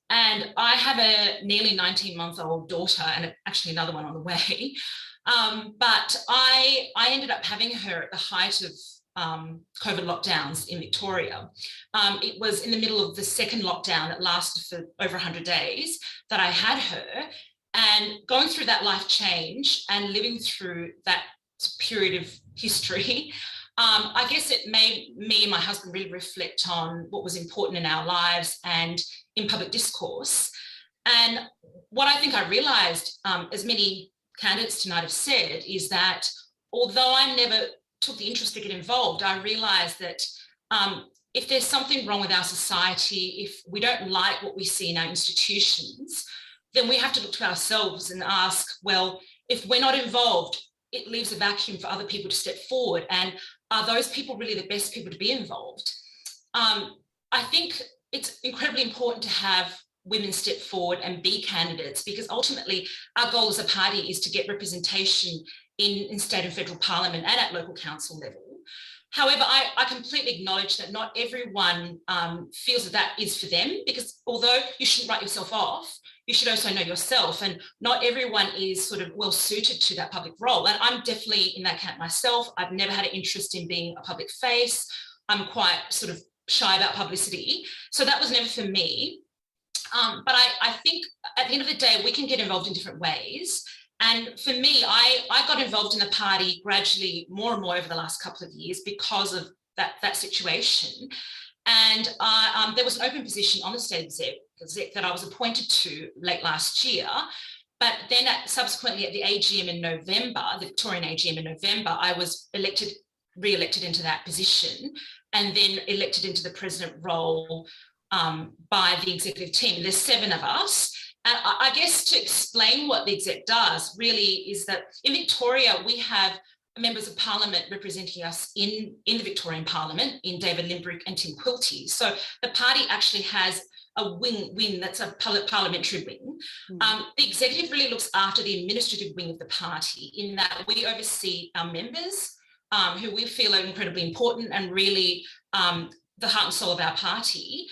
And I have a nearly 19-month-old daughter and actually another one on the way. But I ended up having her at the height of COVID lockdowns in Victoria. It was in the middle of the second lockdown that lasted for over 100 days that I had her. And going through that life change and living through that period of history, I guess it made me and my husband really reflect on what was important in our lives and in public discourse. And what I think I realised, as many candidates tonight have said, is that although I never took the interest to get involved, I realised that if there's something wrong with our society, if we don't like what we see in our institutions, then we have to look to ourselves and ask, well, if we're not involved, it leaves a vacuum for other people to step forward. And are those people really the best people to be involved? I think it's incredibly important to have women step forward and be candidates because ultimately our goal as a party is to get representation in state and federal parliament and at local council level. However, I completely acknowledge that not everyone feels that that is for them because although you shouldn't write yourself off, you should also know yourself and not everyone is sort of well suited to that public role. And I'm definitely in that camp myself. I've never had an interest in being a public face. I'm quite sort of shy about publicity. So that was never for me. But I think at the end of the day, we can get involved in different ways. And for me, I got involved in the party gradually more and more over the last couple of years because of that situation. And there was an open position on the state exec that I was appointed to late last year. But then subsequently at the AGM in November, the Victorian AGM in November, I was re-elected into that position and then elected into the president role by the executive team. There's 7 of us. And I guess to explain what the exec does really is that in Victoria, we have members of parliament representing us in the Victorian Parliament, in David Limbrick and Tim Quilty. So the party actually has a wing that's a parliamentary wing. The executive really looks after the administrative wing of the party in that we oversee our members who we feel are incredibly important and really the heart and soul of our party.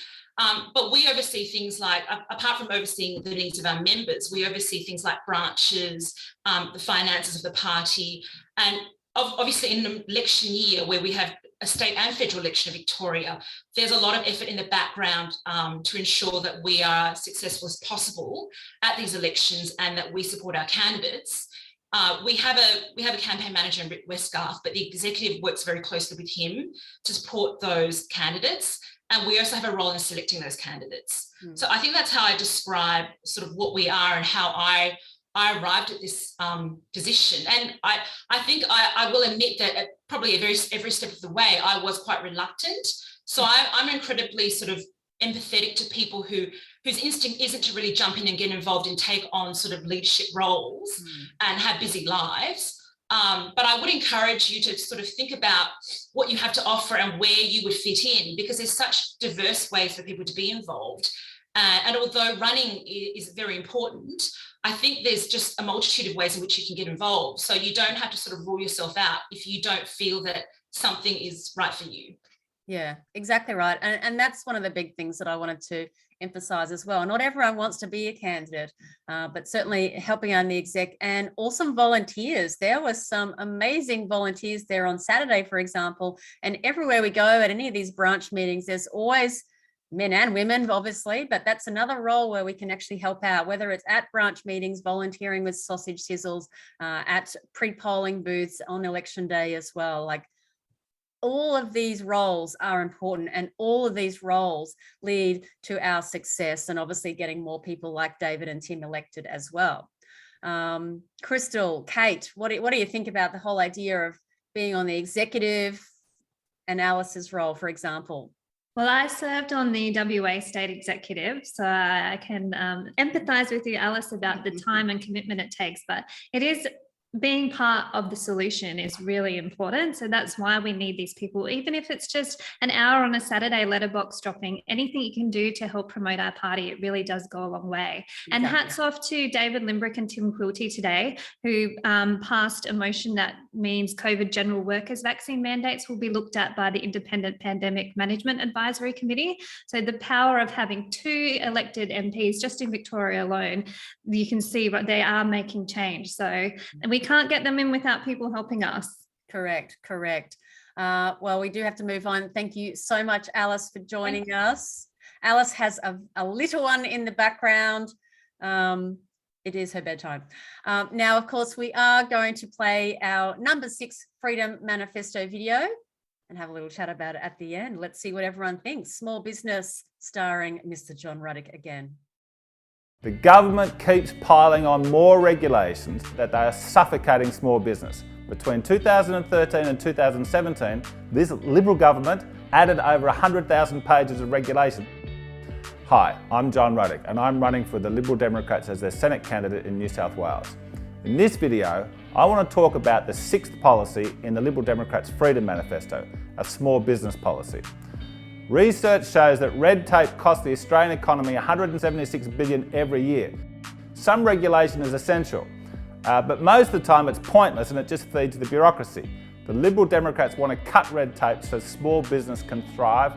But we oversee things like, apart from overseeing the needs of our members, we oversee things like branches, the finances of the party. And obviously in an election year where we have a state and federal election in Victoria, there's a lot of effort in the background to ensure that we are as successful as possible at these elections and that we support our candidates. We have a campaign manager in Rick Westgarth, but the executive works very closely with him to support those candidates. And we also have a role in selecting those candidates. So I think that's how I describe sort of what we are and how I I arrived at this position. And I think I will admit that at probably every step of the way, I was quite reluctant. So I'm incredibly sort of empathetic to people whose instinct isn't to really jump in and get involved and take on sort of leadership roles and have busy lives. But I would encourage you to sort of think about what you have to offer and where you would fit in, because there's such diverse ways for people to be involved. And although running is very important, I think there's just a multitude of ways in which you can get involved. So you don't have to sort of rule yourself out if you don't feel that something is right for you. Yeah, exactly right. And that's one of the big things that I wanted to emphasize as well. Not everyone wants to be a candidate, but certainly helping on the exec and awesome volunteers. There was some amazing volunteers there on Saturday, for example, and everywhere we go at any of these branch meetings, there's always men and women, obviously, but that's another role where we can actually help out, whether it's at branch meetings, volunteering with sausage sizzles, at pre-polling booths on election day as well. Like, all of these roles are important, and all of these roles lead to our success and obviously getting more people like David and Tim elected as well. Crystal, Kate, what do you think about the whole idea of being on the executive and Alice's role, for example? Well, I served on the WA State Executive, so I can empathise with you, Alice, about the time and commitment it takes, but it is being part of the solution is really important. So that's why we need these people, even if it's just an hour on a Saturday letterbox dropping, anything you can do to help promote our party, it really does go a long way. Exactly. And hats off to David Limbrick and Tim Quilty today, who passed a motion that means COVID general workers vaccine mandates will be looked at by the Independent Pandemic Management Advisory Committee. So the power of having 2 elected MPs just in Victoria alone, you can see what they are making change. So, and we can't get them in without people helping us. Correct. Well, we do have to move on. Thank you so much, Alice, for joining us. Alice has a little one in the background. It is her bedtime. Now, of course, we are going to play our number 6 Freedom Manifesto video and have a little chat about it at the end. Let's see what everyone thinks. Small Business, starring Mr. John Ruddick again. The government keeps piling on more regulations that they are suffocating small business. Between 2013 and 2017, this Liberal government added over 100,000 pages of regulation. Hi, I'm John Ruddick and I'm running for the Liberal Democrats as their Senate candidate in New South Wales. In this video, I want to talk about the 6th policy in the Liberal Democrats' Freedom Manifesto, a small business policy. Research shows that red tape costs the Australian economy $176 billion every year. Some regulation is essential, but most of the time it's pointless and it just feeds the bureaucracy. The Liberal Democrats want to cut red tape so small business can thrive.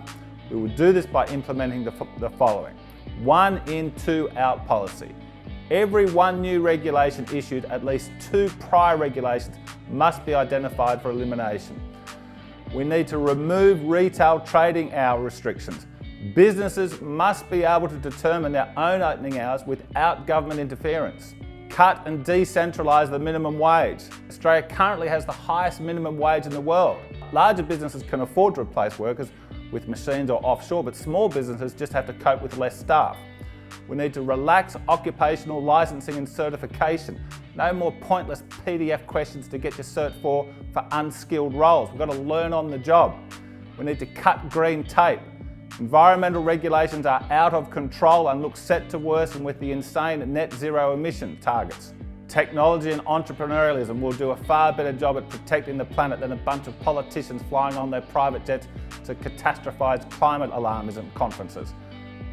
We will do this by implementing the following. 1 in, 2 out policy. Every 1 new regulation issued, at least 2 prior regulations must be identified for elimination. We need to remove retail trading hour restrictions. Businesses must be able to determine their own opening hours without government interference. Cut and decentralise the minimum wage. Australia currently has the highest minimum wage in the world. Larger businesses can afford to replace workers with machines or offshore, but small businesses just have to cope with less staff. We need to relax occupational licensing and certification. No more pointless PDF questions to get your cert for unskilled roles. We've got to learn on the job. We need to cut green tape. Environmental regulations are out of control and look set to worsen with the insane net zero emission targets. Technology and entrepreneurialism will do a far better job at protecting the planet than a bunch of politicians flying on their private jets to catastrophise climate alarmism conferences.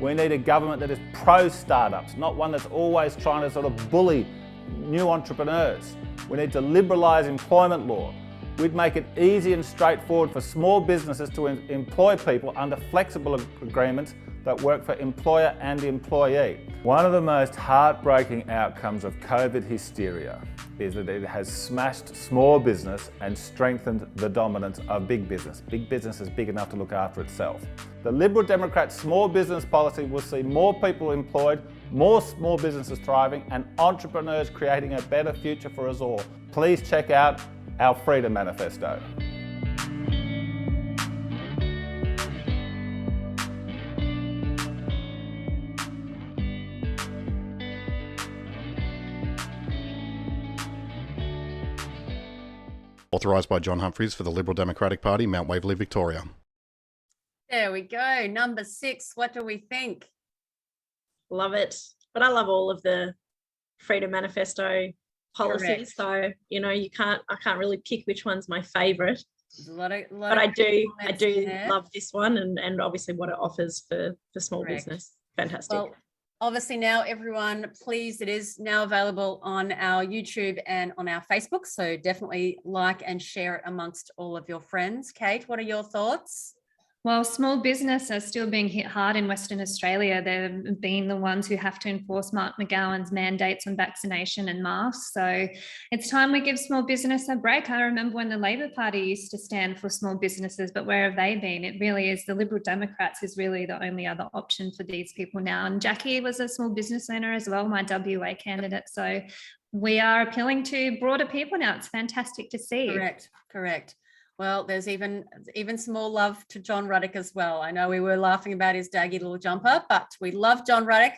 We need a government that is pro-startups, not one that's always trying to sort of bully new entrepreneurs. We need to liberalise employment law. We'd make it easy and straightforward for small businesses to employ people under flexible agreements that work for employer and employee. One of the most heartbreaking outcomes of COVID hysteria is that it has smashed small business and strengthened the dominance of big business. Big business is big enough to look after itself. The Liberal Democrats' small business policy will see more people employed, more small businesses thriving, and entrepreneurs creating a better future for us all. Please check out our Freedom Manifesto. authorised by John Humphreys for the Liberal Democratic Party, Mount Waverley, Victoria. There we go. Number 6. What do we think? Love it. But I love all of the Freedom Manifesto policies. Correct. So, I can't really pick which one's my favourite. But I do love this one and obviously what it offers for small Correct. business. Fantastic. Well, obviously now everyone, please, it is now available on our YouTube and on our Facebook. So definitely like and share it amongst all of your friends. Kate, what are your thoughts? Well, small business are still being hit hard in Western Australia. They've been the ones who have to enforce Mark McGowan's mandates on vaccination and masks. So it's time we give small business a break. I remember when the Labor Party used to stand for small businesses, but where have they been? It really is the Liberal Democrats is really the only other option for these people now. And Jackie was a small business owner as well, my WA candidate. So we are appealing to broader people now. It's fantastic to see. Correct. Well, there's even some more love to John Ruddick as well. I know we were laughing about his daggy little jumper, but we love John Ruddick.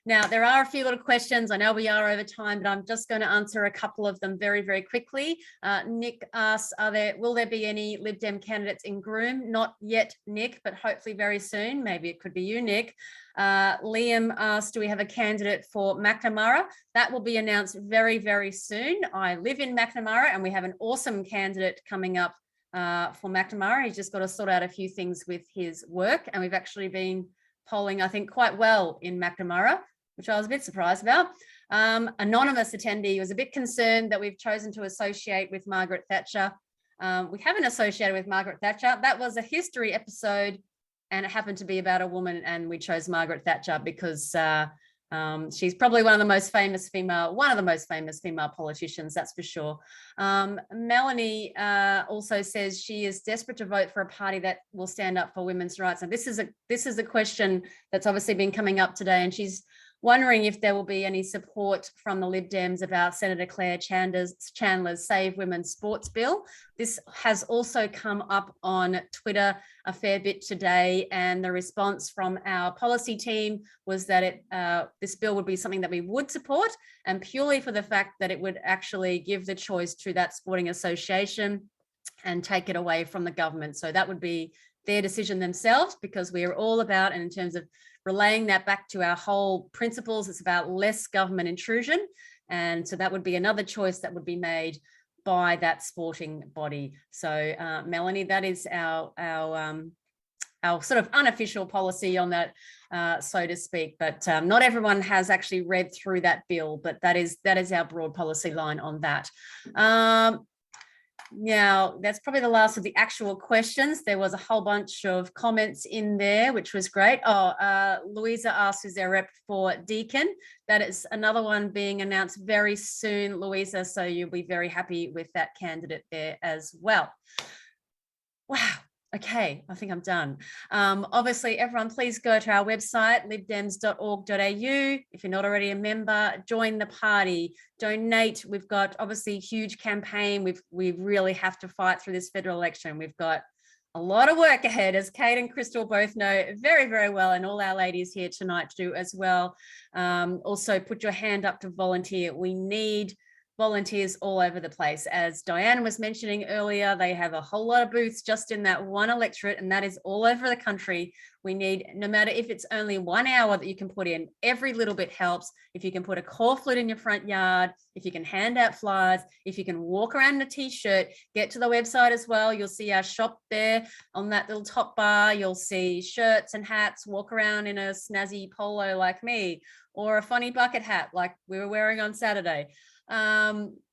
Now, there are a few little questions. I know we are over time, but I'm just going to answer a couple of them very, very quickly. Nick asks, will there be any Lib Dem candidates in Groom? Not yet, Nick, but hopefully very soon. Maybe it could be you, Nick. Liam asks, do we have a candidate for McNamara? That will be announced very, very soon. I live in McNamara and we have an awesome candidate coming up for McNamara. He's just got to sort out a few things with his work, and we've actually been polling, I think, quite well in McNamara, which I was a bit surprised about. Anonymous attendee was a bit concerned that we've chosen to associate with Margaret Thatcher. We haven't associated with Margaret Thatcher. That was a history episode, and it happened to be about a woman, and we chose Margaret Thatcher because she's probably one of the most famous female politicians, that's for sure. Melanie also says she is desperate to vote for a party that will stand up for women's rights. And this is a question that's obviously been coming up today, and she's wondering if there will be any support from the Lib Dems about Senator Claire Chandler's Save Women's Sports Bill. This has also come up on Twitter a fair bit today, and the response from our policy team was that this bill would be something that we would support, and purely for the fact that it would actually give the choice to that sporting association and take it away from the government. So that would be their decision themselves, because we are all about, and in terms of relaying that back to our whole principles, it's about less government intrusion. And so that would be another choice that would be made by that sporting body. So Melanie, that is our sort of unofficial policy on that, so to speak. But not everyone has actually read through that bill, but that is our broad policy line on that. Now, that's probably the last of the actual questions. There was a whole bunch of comments in there, which was great. Louisa asked, is there a rep for Deakin? That is another one being announced very soon, Louisa, so you'll be very happy with that candidate there as well. Wow. Okay, I think I'm done. Obviously, everyone, please go to our website, libdems.org.au. If you're not already a member, join the party, donate. We've got obviously a huge campaign. We really have to fight through this federal election. We've got a lot of work ahead, as Kate and Crystal both know very, very well, and all our ladies here tonight do as well. Also, put your hand up to volunteer. We need volunteers all over the place. As Diane was mentioning earlier, they have a whole lot of booths just in that one electorate, and that is all over the country. We need, no matter if it's only 1 hour that you can put in, every little bit helps. If you can put a core flute in your front yard, if you can hand out flyers, if you can walk around in a t-shirt, get to the website as well. You'll see our shop there on that little top bar. You'll see shirts and hats, walk around in a snazzy polo like me, or a funny bucket hat like we were wearing on Saturday.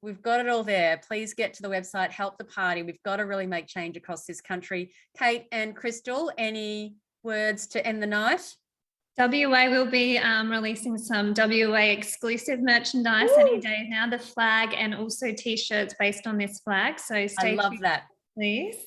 We've got it all there. Please get to the website, help the party. We've got to really make change across this country. Kate and Crystal, any words to end the night? WA will be releasing some WA exclusive merchandise any day now, the flag and also t-shirts based on this flag. So stay tuned. I love that. Please.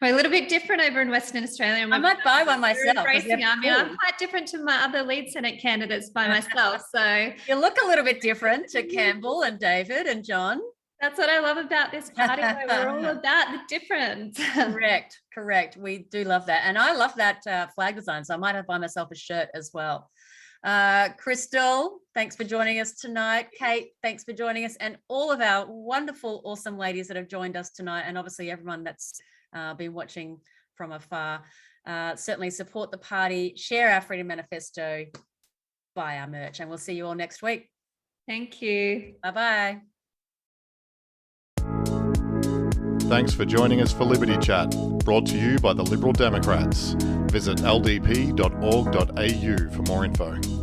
We're a little bit different over in Western Australia. I might buy one myself. I'm quite different to my other lead Senate candidates by myself. So you look a little bit different to Campbell and David and John. That's what I love about this party. We're all about the difference. Correct. We do love that. And I love that flag design. So I might have buy myself a shirt as well. Crystal, thanks for joining us tonight. Kate, thanks for joining us, and all of our wonderful, awesome ladies that have joined us tonight, and obviously everyone that's been watching from afar. Certainly support the party, share our Freedom Manifesto, buy our merch, and we'll see you all next week. Thank you. Bye-bye. Thanks for joining us for Liberty Chat, brought to you by the Liberal Democrats. Visit ldp.org.au for more info.